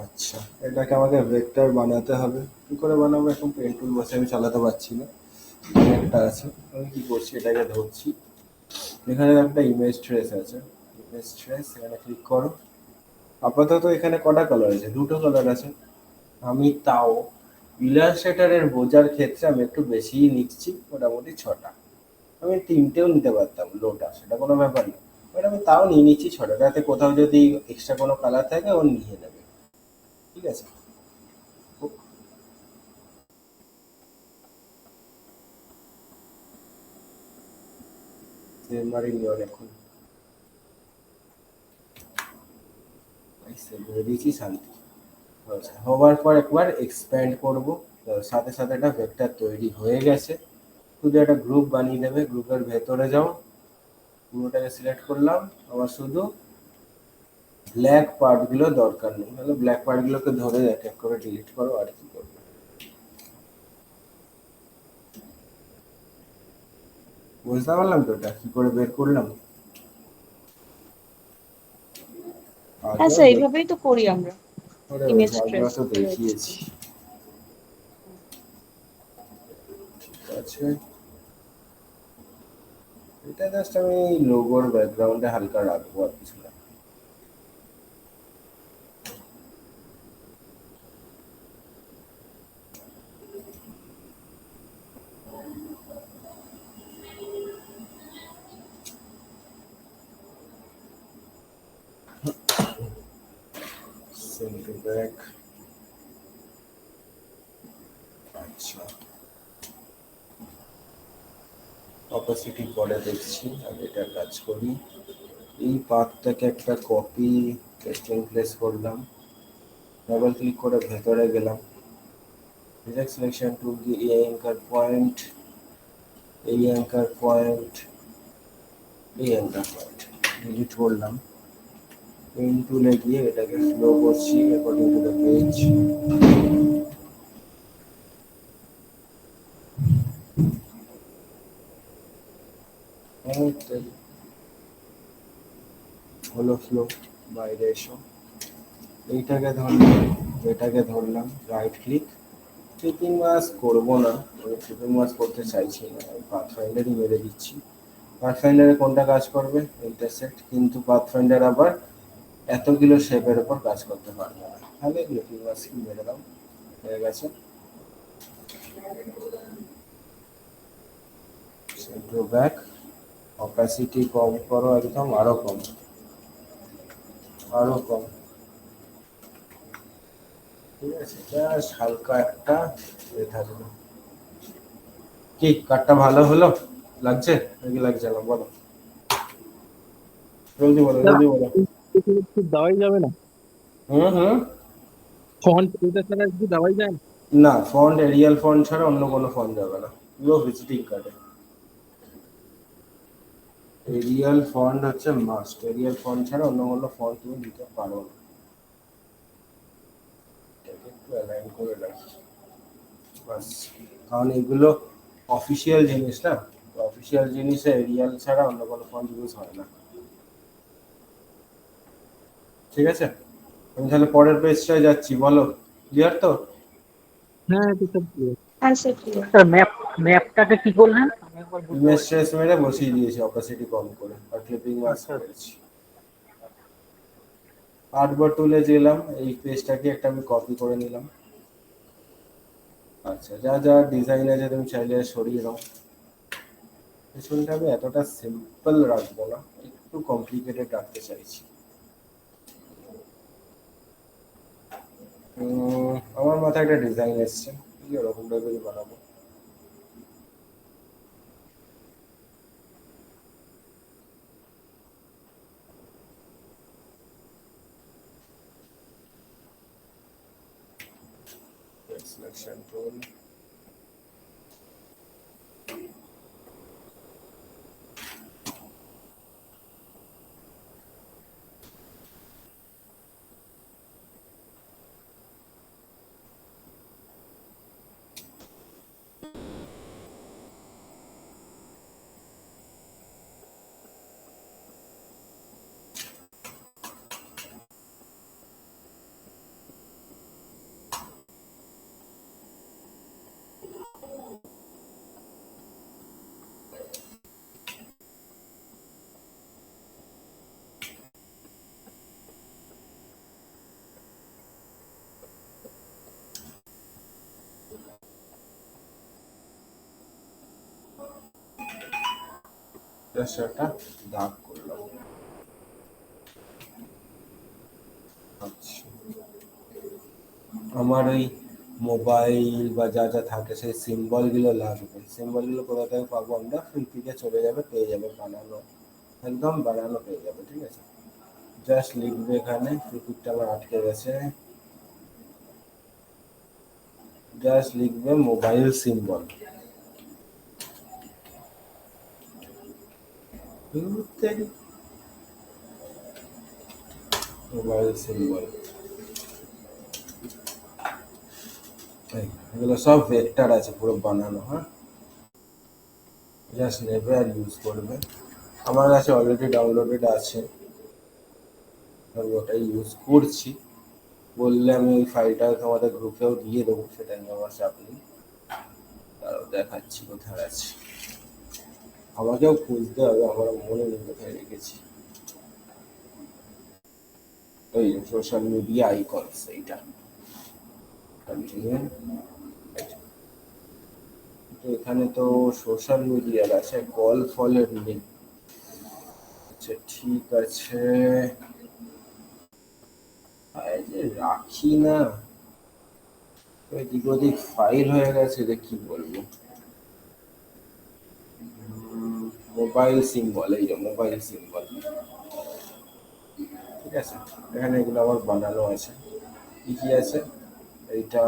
আচ্ছা, এটাকে আমাকে ভেক্টর বানাতে হবে। কি করে বানাবো? এখন পেন টুল বসে আমি চালাতে পারছি না, একটা আছে। আমি কি করছি, এটাকে ধরছি, এখানে একটা ইমেজ ট্রেস আছে, ইমেজ ট্রেস, এখানে ক্লিক করো। আপাতত এখানে কটা কালার আছে? দুটো কালার আছে। আমি তাও ইলাস্ট্রেটরের বোঝার ক্ষেত্রে আমি একটু বেশিই নিচ্ছি, মোটামুটি 6টা। আমি 3টেও নিতে পারতাম, লোটা, সেটা কোনো ব্যাপার না, বাট আমি তাও নিয়ে নিচ্ছি 6টা, যাতে কোথাও যদি এক্সট্রা কোনো কালার থাকে ও নিয়ে নেবে, ঠিক আছে। মারি নিও এখন, দিয়েছি শান্তি। আচ্ছা, হওয়ার পর একবার এক্সপ্যান্ড করব, সাথে সাথে একটা ভেক্টর তৈরি হয়ে গেছে। শুধু একটা গ্রুপ বানিয়ে দেবে, গ্রুপের ভেতরে যাও, পুরোটাকে সিলেক্ট করলাম। আমার শুধু ব্ল্যাক পার্টগুলো দরকার নেই, তাহলে ব্ল্যাক পার্টগুলোকে ধরে এক এক করে ডিলিট করো, আর কি করবে। বুঝতে পারলাম তো এটা কি করে বের করলাম। হ্যাঁ স্যার, এইভাবেই তো করি আমরা ইমেজ আগেও ট্রেস। তো দেখিয়েছি, ঠিক আছে। এটা জাস্ট আমি লোগোর ব্যাকগ্রাউন্ডে হালকা রাখবো, আর কিছু না। Send to back. আচ্ছা, অপাসিটি পরে দেখছি, আগে এটা কাজ করি। এই পাথটাকে একটা কপি টেস্টিং প্লেস করলাম, ডাবল ক্লিক করে ভেতরে গেলাম, ডিরেক্ট সিলেকশন টুল দিয়ে এই অ্যাঙ্কার পয়েন্ট, এই অ্যাঙ্কার পয়েন্ট, এই অ্যাঙ্কার পয়েন্ট ডিলিট করলাম। পেন টুলে গিয়ে এটাকে ফ্লো করছি অ্যাকর্ডিং টু দ্য পেজ। হলো ফ্লো, বাইরে এসো, এইটাকে ধরলাম, এটাকে ধরলাম, রাইট ক্লিক। ক্লিপিং মাস্ক করবো না, আমি ক্লিপিং মাস্ক করতে চাইছি না, আমি পাথফাইন্ডারই মেরে দিচ্ছি। পাথফাইন্ডারে কোনটা কাজ করবে? ইন্টারসেক্ট, কিন্তু পাথফাইন্ডার আবার এতগুলো শেপের উপর কাজ করতে পারবে না, তাহলে ক্লিপিং মাস্ক মেরে দাও, হয়ে গেছে। সেন্টার ব্যাক, অপাসিটি কম করো, একদম আরো কম, আরো কম, ঠিক আছে। জাস্ট হালকা একটা এ থাকবে। কি কাটটা ভালো হলো? লাগছে নাকি লাগছে না? বলো, জলদি বলো, জলদি বলো। একটু দেওয়াই যাবে না? হুম হুম। ফন্ট এটা ছাড়া একটু দেওয়াই যায় না? না, ফন্ট এরিয়াল ফন্ট ছাড়া অন্য কোনো ফন্ট যাবে না, পুরো ভিজিটিং কার্ডে এরিয়াল ফন্ট হচ্ছে মাস্ট, এরিয়াল ফন্ট ছাড়া অন্য কোনো ফন্ট তুমি দিতে পারো না। এটাকে একটু অ্যালাইন করে রাখি বাস, কারণ এগুলো অফিসিয়াল জিনিস না, অফিসিয়াল জিনিসে এরিয়াল ছাড়া অন্য কোনো ফন্ট ইউজ হয় না, ঠিক আছে। আমি তাহলে পরের পেজটায় যাচ্ছি, বলো ক্লিয়ার তো? হ্যাঁ, এটা সব clear। হ্যাঁ স্যার, ক্লিয়ার। স্যার ম্যাপটাকে কি করলেন? আমি একবার বুঝতে ইমেজ পারছি। ট্রেস মেরে বসিয়ে দিয়েছি অপাসিটি কম করে, আর ক্লিপিং মাস্ক আচ্ছা। করেছি। আর্টবোর্ড টুলে গেলাম, এই পেজটাকে একটা আমি কপি করে নিলাম। আচ্ছা, যা যা ডিজাইন আছে তুমি চাইলে সরিয়ে দাও। পেছনটা আমি এতটা সিম্পল রাখবো না, একটু কমপ্লিকেটেড রাখতে চাইছি। আমার মাথায় একটা ডিজাইন এসছে, কি ওরকম টাইপেরই বানাবো। সিলেকশন টুল, জাস্ট একটা দাগ করলাম। আচ্ছা, আমার ওই মোবাইল বা যা যা থাকে সেই সিম্বল গুলো লাগবে। সিম্বল গুলো কোথা থেকে পাবো আমরা? ফ্লিপিতে চলে যাবে, পেয়ে যাবে বানানো, একদম বানানো পেয়ে যাবে। ঠিক আছে, জাস্ট লিখবে এখানে, ফ্লিপিকটা আমার আটকে গেছে, জাস্ট লিখবে মোবাইল সিম্বল। মোবাইল সিম্বল, এগুলো সব ভেক্টর আছে পুরো বানানো। হ্যাঁ, জাস্ট নেবে আর ইউজ করবে। আমার কাছে অলরেডি ডাউনলোডেড আছে, আমি ওটাই ইউজ করছি। বললে আমি ওই ফাইলটা তোমাদের গ্রুপেও দিয়ে দেবো, সেটা নিয়ে আমার চাপ নেই। তারও দেখাচ্ছি কোথায় আছে, আমাকেও খুঁজতে হবে, আমার মনে নেই কোথায় রেখেছি। ওই সোশ্যাল মিডিয়া আইকনস, এইটা কন্টিনিউ। তো এখানে তো সোশ্যাল মিডিয়ার আছে, কল ফলের নেই। আচ্ছা ঠিক আছে, এই যে রাখি না, এদিক ওদিক ফাইল হয়ে গেছে, যে কি বলবো। মোবাইল সিম্বল, এই যে মোবাইল সিম্বল। ঠিক আছে, এখানে এগুলো আমার বানানো আছে। কি কি আছে? এইটা,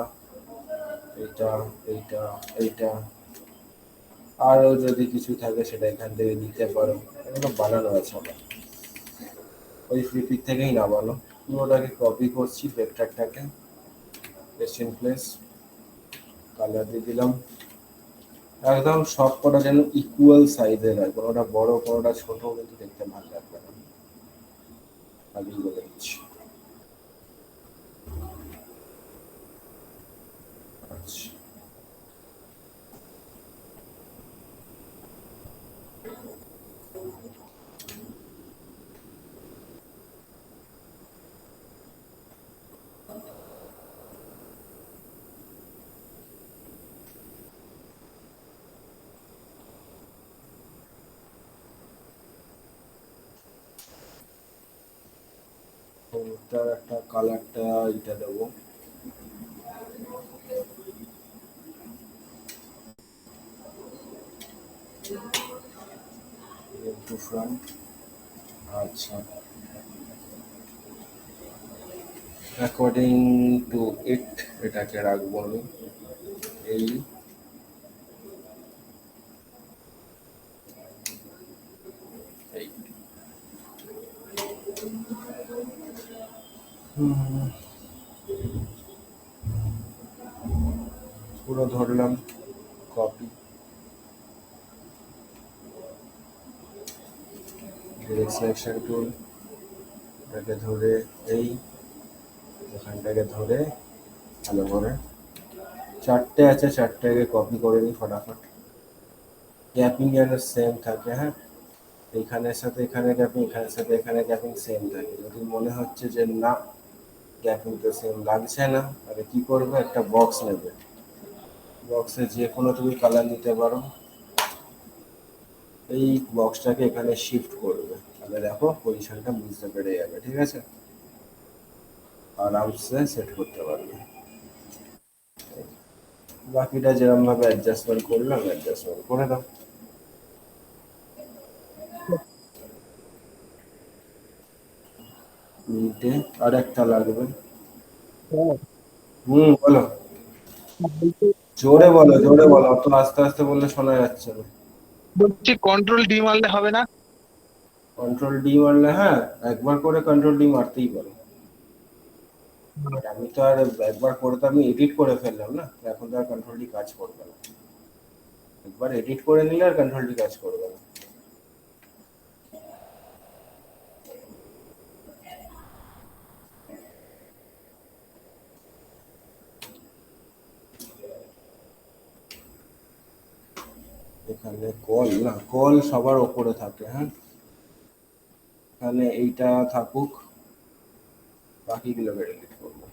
এইটা, এইটা, এইটা, আরও যদি কিছু থাকে সেটা এখান থেকে দিতে পারো। এগুলো বানানো আছে আমার, ওই ফ্লিপিক থেকেই নামানো। পুরোটাকে কপি করছি, ভেক্টরটাকে পেস্ট ইন প্লেস, কালার দিয়ে দিলাম। একদম সব কটা যেন ইকুয়াল সাইজের হয়, কোনোটা বড় কোনোটা ছোট, কিন্তু দেখতে ভালো লাগবে না, আমি বলে দিচ্ছি। আচ্ছা, ওটার একটা কালারটা এটা দেবো, ফ্রন্ট। আচ্ছা, অ্যাকর্ডিং টু ইট এটাকে রাখবো আমি এই, এই। পুরো ধরলাম, কপি, সিলেকশন টুল, এটাকে ধরে এই এখানটাকে ধরে ভালো করে, চারটে আছে, চারটেকে কপি করে নিই ফটাফট। গ্যাপিং যেন সেম থাকে। হ্যাঁ, এইখানের সাথে এখানে গ্যাপিং, এখানের সাথে এখানে গ্যাপিং সেম থাকে। যদি মনে হচ্ছে যে না গ্যাপিং তো সেম লাগছে না, তাহলে কি করবে, একটা বক্স নেবে, বক্সে যে কোনো তুমি কালার নিতে পারো, এই বক্সটাকে এখানে শিফট করবে, তাহলে দেখো পজিশনটা বুঝতে পেরে যাবে। ঠিক আছে, আরামসে সেট করতে পারবে। বাকিটা যেরকম ভাবে অ্যাডজাস্টমেন্ট করলাম, অ্যাডজাস্টমেন্ট করে দাও। মিনিটে আর একটা লাগবে। হ্যাঁ, বলো, জোরে বলো, জোরে বলো, অত আস্তে আস্তে বললে শোনা যাচ্ছে না। বলছি কন্ট্রোল ডি মারলে হবে না? কন্ট্রোল ডি মারলে, হ্যাঁ একবার করে কন্ট্রোল ডি মারতেই পারো। But আমি তো আর একবার করে তো আমি এডিট করে ফেললাম না, তো এখন তো আর কন্ট্রোল ডি কাজ করবে না। একবার এডিট করে নিলে আর কন্ট্রোল ডি কাজ করবে না। এখানে কল না, কল সবার ওপরে থাকে। হ্যাঁ, এখানে এইটা থাকুক, বাকিগুলোকে এডিট করবো।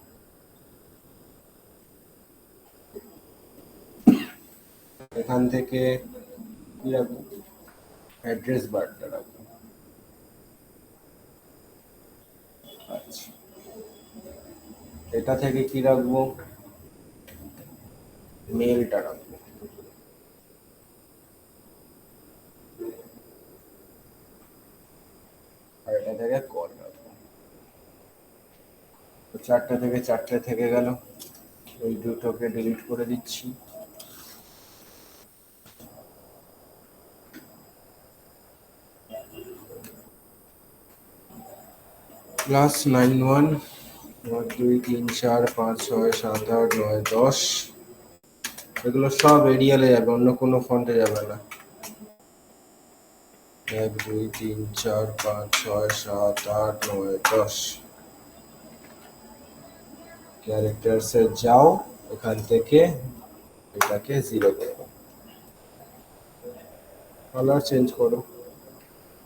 এখান থেকে কি রাখবো, অ্যাড্রেস বারটা রাখবো। আচ্ছা, এটা থেকে কি রাখবো? মেলটা রাখবো। আর এটা থেকে কল রাখবো। তো চারটে থেকে চারটে থেকে গেল, এই দুটোকে ডিলিট করে দিচ্ছি। +91 1 2 3 4 5 6 7 8 9 10, এগুলো সব এরিয়ালে যাবে, অন্য কোনো ফন্টে যাবে না। 1 2 3 4 5 6 7 8 9 10, ক্যারেক্টার্সে যাও, এখান থেকে এটাকে 0 করো, কালার চেঞ্জ করো।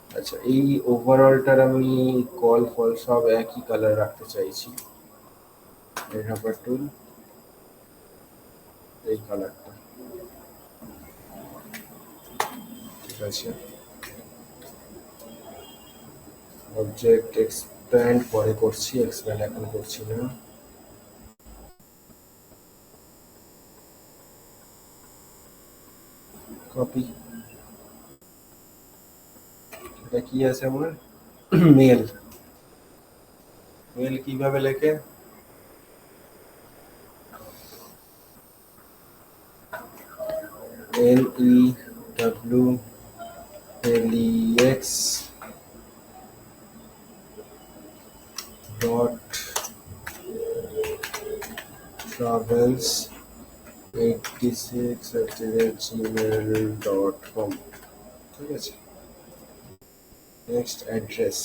আচ্ছা, এই ওভারঅলটার আমি কল ফল সব একই কালার রাখতে চাইছি। এই রাবার টুল, এই কালারটা ঠিক আছে। অবজেক্ট এক্সপ্যান্ড পরে করছি, এক্সপ্যান্ড এখন করছি না। কপি, এটা কি আছে আমার? মেল। মেল কিভাবে লেখে? LEWLEX dot travels 86@gmail.com, ঠিক আছে। নেক্সট অ্যাড্রেস,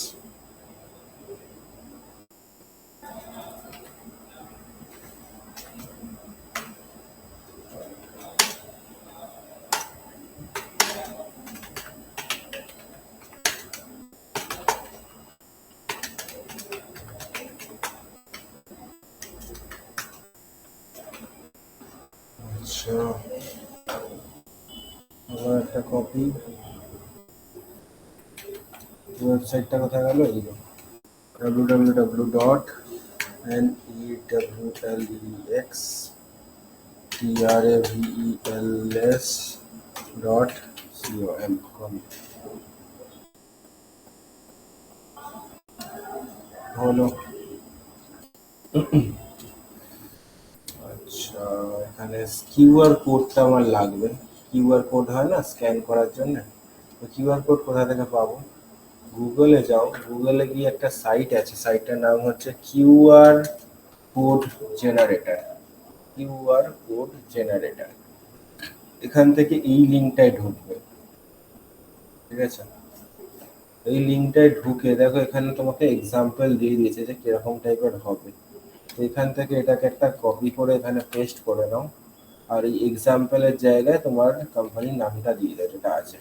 আচ্ছা আবার একটা কপি। ওয়েবসাইটটা কোথায় গেল? এই www.NEWLEXTRAVELS.com হলো। আচ্ছা, এখানে কিউআর কোডটা আমার লাগবে। কিউআর কোড হয় না স্ক্যান করার জন্য, তো কিউআর কোড কোথা থেকে পাবো? গুগলে যাও, গুগলে গিয়ে একটা সাইট আছে, সাইটটার নাম হচ্ছে QR code generator. QR code generator, এখান থেকে এই লিঙ্কটায় ঢুকবে, ঠিক আছে। এই লিঙ্কটায় ঢুকে দেখো, এখানে তোমাকে এক্সাম্পল দিয়ে দিয়েছে যে কিরকম টাইপের হবে। তো এখান থেকে এটাকে একটা কপি করে এখানে পেস্ট করে নাও, আর এই এক্সাম্পলের জায়গায় তোমার কোম্পানির নামটা দিয়ে দাও যেটা আছে,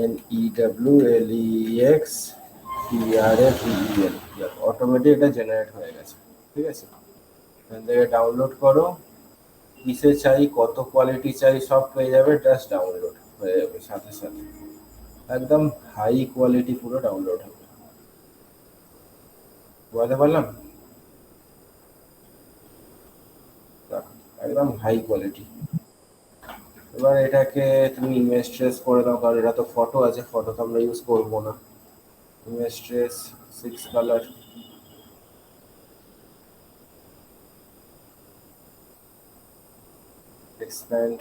NEWLEXTRAVEL। অটোমেটিক এটা জেনারেট হয়ে গেছে, ঠিক আছে। এখান থেকে ডাউনলোড করো, কিসে চাই, কত কোয়ালিটি চাই, সব পেয়ে যাবে, জাস্ট ডাউনলোড হয়ে যাবে সাথে সাথে, একদম হাই কোয়ালিটি পুরো ডাউনলোড হবে। বলতে পারলাম? একদম হাই কোয়ালিটি। এবার এটাকে তুমি ইমেজ ট্রেস করে দাও, কারণ এটা তো ফটো আছে, ফটো তো আমরা ইউজ করবো না। ইমেজ ট্রেস 6 কালার, এক্সপ্যান্ড,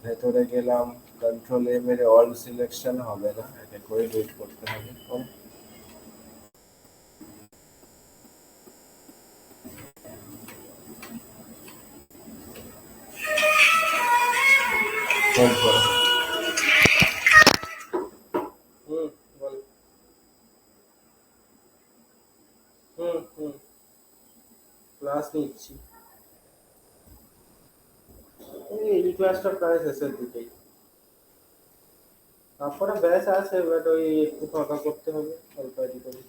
ভেতরে গেলাম, কন্ট্রোল এ মেরে অল সিলেকশন হবে না, এটা করে ডিলিট করতে হবে। হোল্ড করো। বল। হুম, ক্লাস নিচ্ছি, এই ক্লাসটা প্রায় শেষের দিকেই, তারপরে ব্যাচ আছে, বাট ওই একটু ফাঁকা করতে হবে অল্প করে।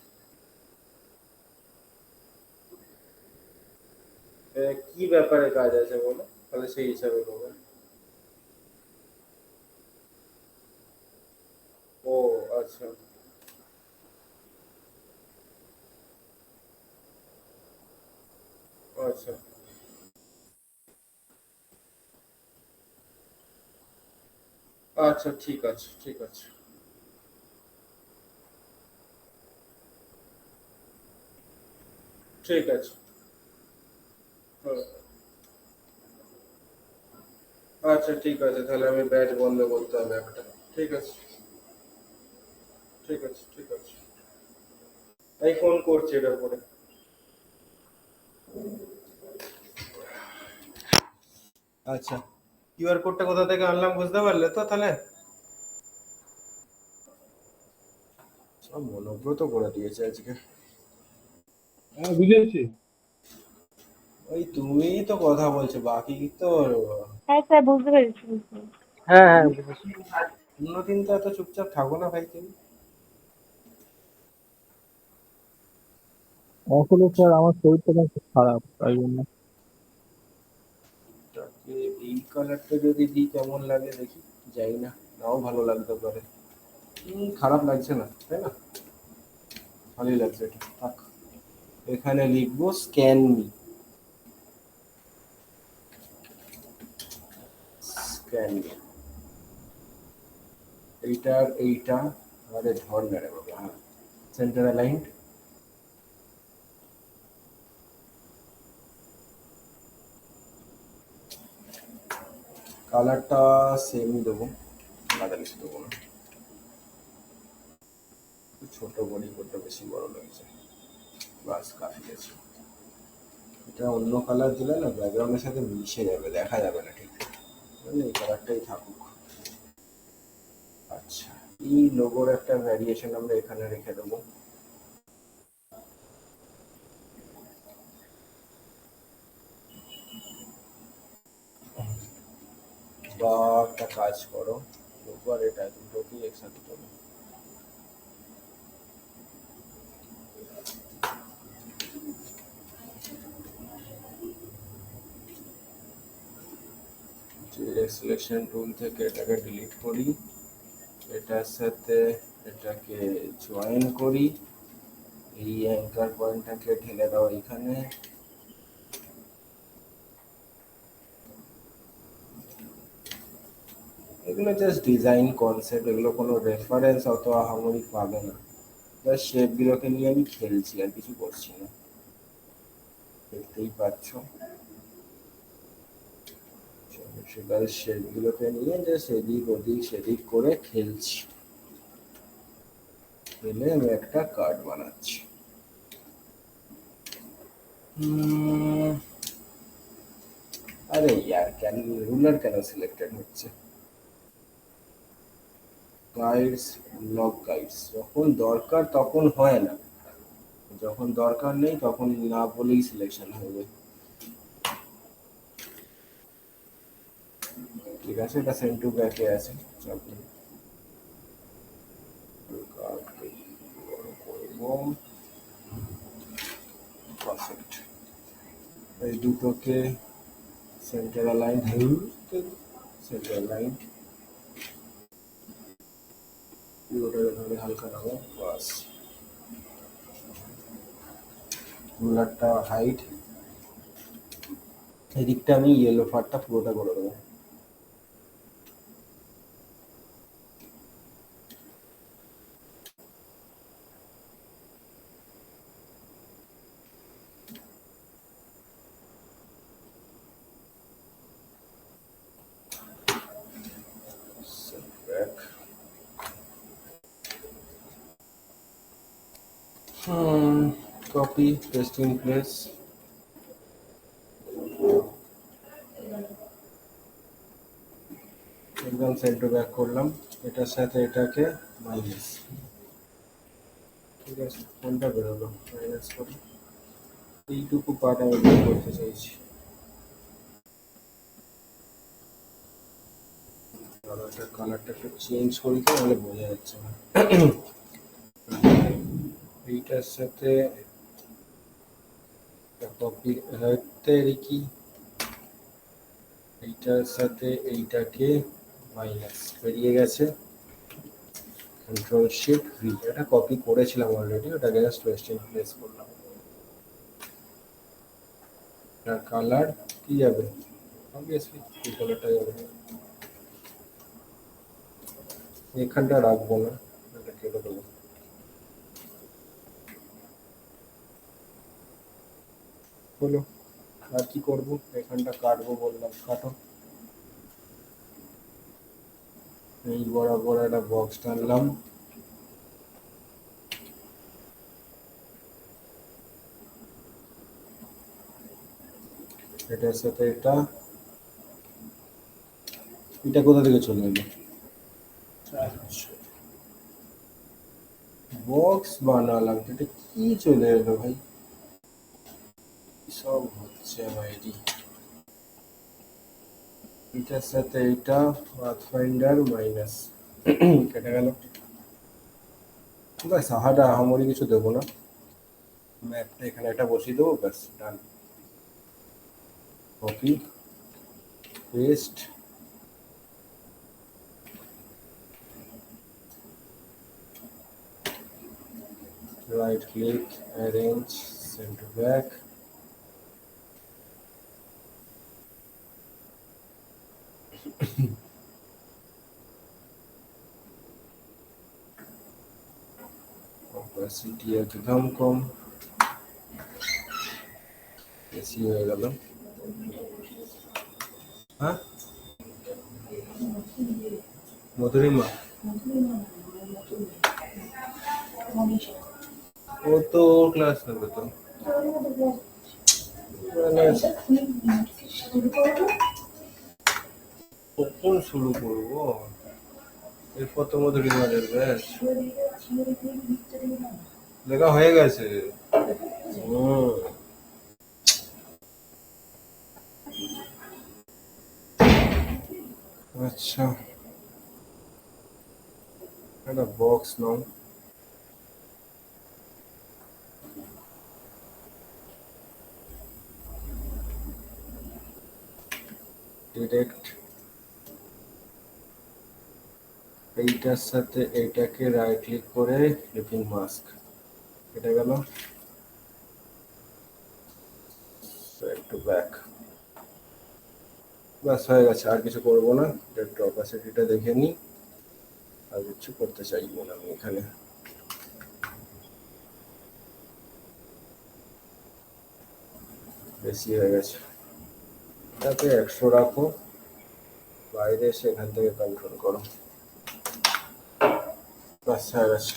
কি ব্যাপারে কাজ আছে বলো, তাহলে সেই হিসাবে করবো। আচ্ছা আচ্ছা আচ্ছা, ঠিক আছে ঠিক আছে। ঠিক আছে। হুম, আচ্ছা ঠিক আছে, তাহলে আমি ব্যাচ বন্ধ করতে হবে একটা। ঠিক আছে ঠিক আছে ঠিক আছে। এই ফোন করছি এটার পরে। আচ্ছা, কিউআর কোডটা কোথা থেকে আনলাম বুঝতে পারলে তো তাহলে? সব মনোব্রত করে দিয়েছে আজকে। হ্যাঁ বুঝেছি। ওই তুমিই তো কথা বলছো, বাকি তো হ্যাঁ স্যার, বুঝতে পেরেছি বুঝতে পেরেছি। হ্যাঁ হ্যাঁ বুঝেছি। অন্যদিন তো এত চুপচাপ থাকো না ভাই তুমি। আসলে স্যার আমার শরীরটা না খুব খারাপ তাই জন্য। তাকে এই কালারটা যদি দিই কেমন লাগে দেখি, যাই না, নাও ভালো লাগতে পারে। খারাপ লাগছে না তাই না? ভালোই লাগছে এটা, থাক। এখানে লিখবো স্ক্যান মি, স্ক্যান মি। এইটার এইটা, আরে ধর না রে বাবা, হ্যাঁ সেন্টার অ্যালাইন্ড। কালারটা সেমই দেবো, আলাদা কিছু দেবো না। ছোট বডি করতে বেশি বড় লাগছে, বাস কাফি আছে। এটা অন্য কালার দিলে না ব্যাকগ্রাউন্ডের সাথে মিশে যাবে, দেখা যাবে না ঠিক, মানে এই কালারটাই থাকুক। আচ্ছা, এই লোগোর একটা ভ্যারিয়েশন আমরা এখানে রেখে দেবো। বা একটা কাজ করো, লোগো আর এটা দুটোকেই একসাথে করো। সিলেকশন টুল থেকে এটাকে ডিলিট করি, এটার সাথে এটাকে জয়েন করি, এই অ্যাঙ্কার পয়েন্টটাকে ঢেলে দাও এখানে। এগুলো জাস্ট ডিজাইন কনসেপ্ট, এগুলো কোনো রেফারেন্স অত আহামরি পাবে না। জাস্ট শেপগুলোকে নিয়ে আমি খেলছি, আর কিছু করছি না, দেখতেই পাচ্ছ। সেগুলো শেপগুলোকে নিয়ে জাস্ট এদিক ওদিক সেদিক করে খেলছি, খেলে আমি একটা কার্ড বানাচ্ছি। আরে ইয়ার, কেন রুলার কেন সিলেক্টেড হচ্ছে? গাইডস, ব্লক গাইডস, যখন দরকার তখন হয় না, যখন দরকার নেই তখন না বলেই সিলেকশন হবে। ঠিক আছে, এটা সেন্ড টু ব্যাকে আছে, চাপ নেই। পারফেক্ট। এই দুটোকে সেন্টার অ্যালাইন, সেন্টার অ্যালাইন, পুরোটা ধরে হালকা নামো, বাস। রুলারটা হাইট, এদিকটা আমি ইয়েলো ফারটা পুরোটা করে দেবো। Back, copy, paste in place. একদম সেন্ড টু ব্যাক করলাম, এটার সাথে এটাকে মাইনাস। ঠিক আছে, কোনটা বেরোলো, মাইনাস করি। এইটুকু পার্ট আমি বের করতে চাইছি। কালারটা একটু চেঞ্জ করি তো, নাহলে বোঝা যাচ্ছে না। এইটার সাথে কপি হতে কি, এইটার সাথে এইটাকে মাইনাস, বেরিয়ে গেছে। কন্ট্রোল শিফট ভি, এটা কপি করেছিলাম অলরেডি, ওটাকে জাস্ট পেস্ট ইন প্লেস করলাম। এটা কালার কি যাবে, অবভিয়াসলি এই কালারটা যাবে, এখানটা রাখবো না, এটা কেটে দেবো। হলো, আর কি করবো, এখানটা কাটবো বললাম, কাটো। এই বরাবর একটা বক্স টানলাম, এটার সাথে এটা, এটা কোথা থেকে চলে এলো, বক্স বানালাম, এটা কি চলে এলো ভাই, সব হচ্ছে ভাইরি। এটার সাথে এটা পাথফাইন্ডার মাইনাস কেটে গেল, ব্যাস আহাটা আহামরি কিছু দেবো না, ম্যাপটা এখানে এটা বসিয়ে দেবো, ব্যাস done. Copy paste, right click, arrange, send to back, opacity একদম কম, বেশি হয়ে গেল। হ্যাঁ মধুরিমা, ও তো ক্লাস নেবে তো, মানে কখন শুরু করবো, এরপর তো মধুরিমাদের ব্যাস লেখা হয়ে গেছে। আচ্ছা একটা বক্স নাও, ডিরেক্ট এইটার সাথে এইটাকে রাইট ক্লিক করে ফ্লিপিং মাস্ক, এটা গেল, একটু ব্যাক, ব্যাস হয়ে গেছে, আর কিছু করবো না, একটু অপাসিটিটা দেখে নিই, আর কিছু করতে চাইবো না আমি এখানে। বেশি হয়ে গেছে, এটাকে 100 রাখো, বাইরে এসে এখান থেকে কন্ট্রোল করো, ব্যাস হয়ে গেছে।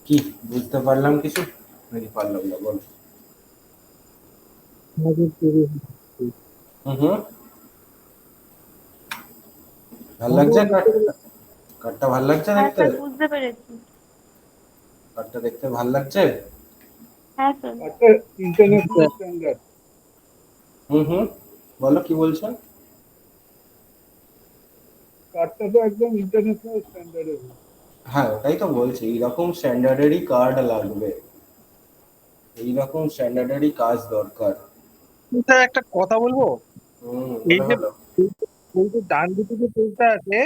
কি বুঝতে পারলাম কিছু নাকি পারলাম না বলো? হুম, ভাল লাগছে কার্ডটা, কার্ডটা ভাল লাগছে হ্যাঁ দেখতে, স্যার বুঝতে পেরেছি। কার্ডটা দেখতে ভাল লাগছে। হ্যাঁ স্যার। একটা ইন্টারন্যাশনাল স্ট্যান্ডার্ড, হুম, বলো কি বলছো? কার্ডটা তো একদম ইন্টারন্যাশনাল স্ট্যান্ডার্ডের। হ্যাঁ ওটাই তো বলছি, এইরকম স্ট্যান্ডার্ডেরই কার্ড লাগবে, এইরকম স্ট্যান্ডার্ডেরই কাজ দরকার। স্যার একটা কথা বলবো, এই বলো যে বলো। এই যে ডান দিকে যে পেজটা আছে,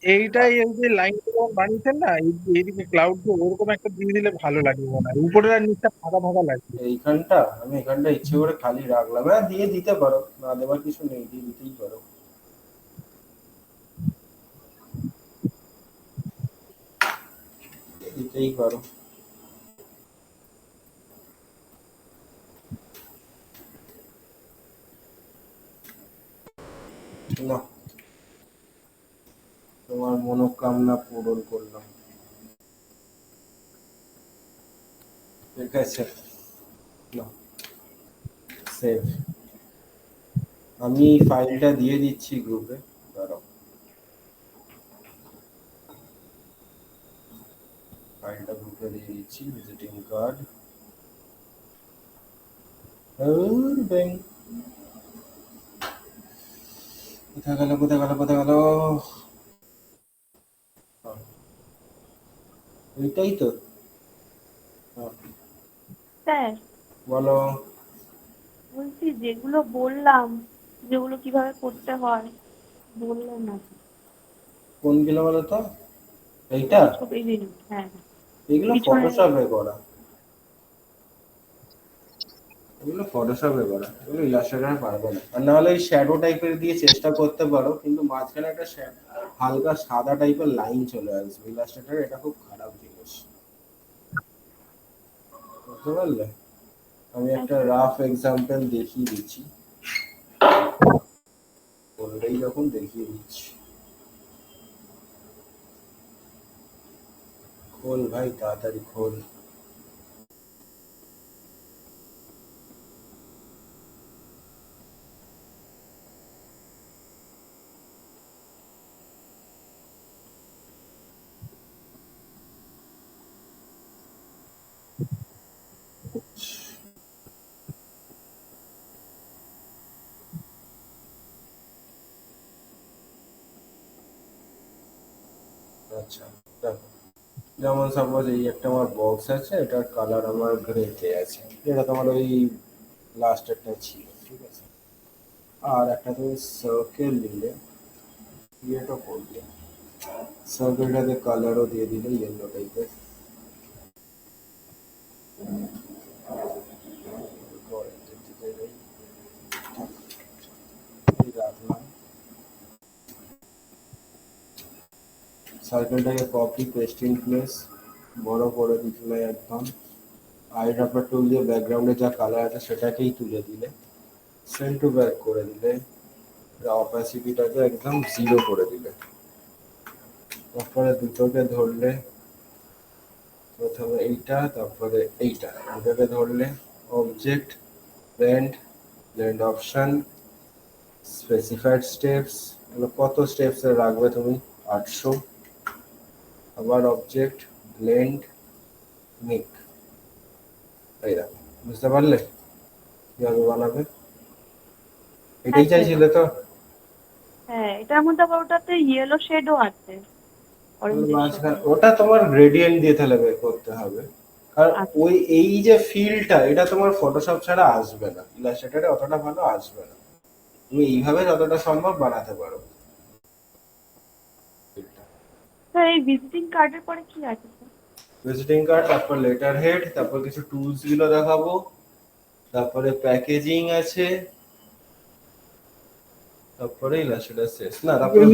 এইটাই এই যে লাইন যখন বানিয়েছেন না, এইদিকে ক্লাউড দিয়ে ওরকম একটা দিয়ে দিলে ভালো লাগবে মনে হয়, উপরের আর নিচটা ফাঁকা ফাঁকা লাগবে। এইখানটা আমি এখানটা ইচ্ছে করে খালি রাখলাম, হ্যাঁ দিয়ে দিতে পারো, না দেওয়ার কিছু নেই, দিয়ে দিতেই পারো, দিতেই পারো। না তোমার মনোকামনা পূরণ করলাম, ঠিক আছে, না সেভ, আমি ফাইলটা দিয়ে দিচ্ছি গ্রুপে, দাঁড়াও ফাইলটা গ্রুপে দিয়ে দিচ্ছি, ভিজিটিং কার্ড, ব্যাংক, কোথায় গেল কোথায় গেল কোথায় গেল, এইটাই তো, স্যার বলো। বলছি যেগুলো বললাম, যেগুলো কিভাবে করতে হয় বললেন না। কোনগুলো বলো তো, এইটা ছবি হ্যাঁ এগুলো পিছনে ফটোশপে করা, এগুলো ফটোশপে করা, এগুলো ইলাস্ট্রেটরে পারবে না। আর নাহলে এই শ্যাডো টাইপের দিয়ে চেষ্টা করতে পারো, কিন্তু মাঝখানে একটা হালকা সাদা টাইপের লাইন চলে আসবে ইলাস্ট্রেটরে, এটা খুব খারাপ জিনিস, বুঝতে পারলে? আমি একটা রাফ এক্সাম্পল দেখিয়ে দিচ্ছি, বললেই যখন দেখিয়ে দিচ্ছি। খোল ভাই, তাড়াতাড়ি খোল। আচ্ছা দেখো, যেমন সাপোজ এই একটা আমার বক্স আছে, এটার কালার আমার গ্রেতে আছে, যেটা তোমার ওই লাস্ট একটা ছিল, ঠিক আছে? আর একটা তুমি সার্কেল নিলে, ইয়েটা করলে, সার্কেলটাতে কালারও দিয়ে দিলে ইয়েলো টাইপের, রাখলাম। সার্কেলটাকে কপি পেস্ট ইন প্লেস বড় করে দিলে একদম, আইড্রপার টুল দিয়ে ব্যাকগ্রাউন্ডে যা কালার আছে সেটাকেই তুলে দিলে, সেন্ড টু ব্যাক করে দিলে, অপাসিটিটাকে একদম 0 করে দিলে, তারপরে দুটোকে ধরলে, প্রথমে এইটা তারপরে এইটা, দুটোকে ধরলে object, blend, blend option, specified steps, এগুলো কত স্টেপস রাখবে তুমি? 800। আবার অবজেক্ট, ব্লেন্ড, মিক, এই দেখো, বুঝতে পারলে কিভাবে বানাবে? এটাই চাইছিলে তো? হ্যাঁ এটার মধ্যে আবার ওটাতে ইয়েলো শেডও আছে অরেঞ্জের সাথে। ওটা তোমার গ্রেডিয়েন্ট দিয়ে তাহলে বের করতে হবে, আর আচ্ছা ওই এই যে ফিলটা, এটা তোমার ফটোশপ ছাড়া আসবে না, ইলাস্ট্রেটরে অতটা ভালো আসবে না, তুমি এইভাবে যতটা সম্ভব বানাতে পারো। স্যার এই ভিজিটিং কার্ডের পরে কি আছে স্যার? ভিজিটিং কার্ড, তারপর লেটার হেড, তারপর কিছু টুলস গুলো দেখাবো, তারপরে প্যাকেজিং আছে, তারপরে ইলাস্ট্রেটর শেষ না, তারপরে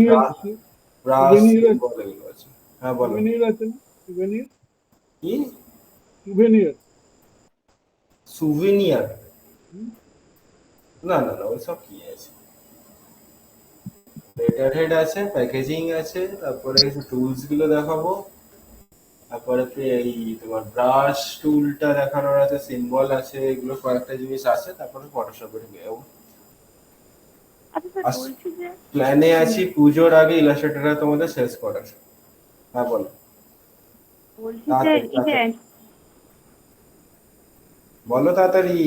ব্রাশ সিম্বল এগুলো আছে। হ্যাঁ বলো। কি সুভিনিয়ার? না না না, ওইসব কি আছে? লেটার হেড আছে, প্যাকেজিং আছে, তারপরে কিছু টুলস গুলো দেখাবো, তারপরে এই তোমার ব্রাশ টুলটা দেখানোর আছে, সিম্বল আছে, এগুলো কয়েকটা জিনিস আছে, তারপরে ফটোশপে ঢুকে যাবো। আচ্ছা স্যার বলছি যে প্ল্যানে আছি পুজোর আগে ইলাস্ট্রেটরটা তোমাদের শেষ করার। হ্যাঁ বলো। বলছি যে তাড়াতাড়ি এই যে তাড়াতাড়ি বলো, তাড়াতাড়ি।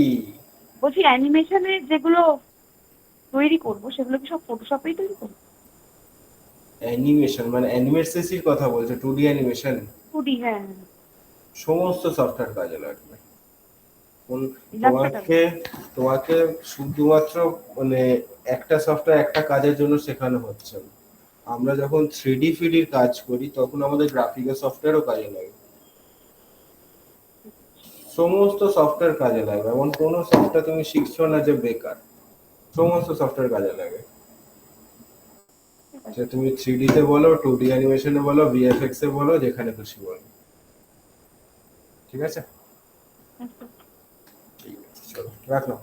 বলছি অ্যানিমেশনের যেগুলো তৈরি করবো সেগুলো কি সব ফটোশপেই তৈরি করবো? অ্যানিমেশন মানে অ্যানিমেটসিসির কথা বলছো? 2D অ্যানিমেশন 2D হ্যাঁ হ্যাঁ সমস্ত সফটওয়্যার কাজে লাগবে। ইলাস্ট্রেটর। তোমাকে তোমাকে শুধুমাত্র মানে একটা সফটওয়্যার একটা কাজের জন্য শেখানো হচ্ছে না। আমরা যখন 3D ফিডির কাজ করি তখন আমাদের গ্রাফিক্যাল সফটওয়্যারও কাজে লাগে, সমস্ত সফটওয়্যার কাজে লাগে, এমন কোনো সফটওয়্যার তুমি শিখছো না যে বেকার, সমস্ত সফটওয়্যার কাজে লাগে। সে তুমি 3D তে বলো, 2D অ্যানিমেশনে বলো, VFX এ বলো, যেখানে খুশি বলো। ঠিক আছে, ঠিক আছে, চলো রাখলাম।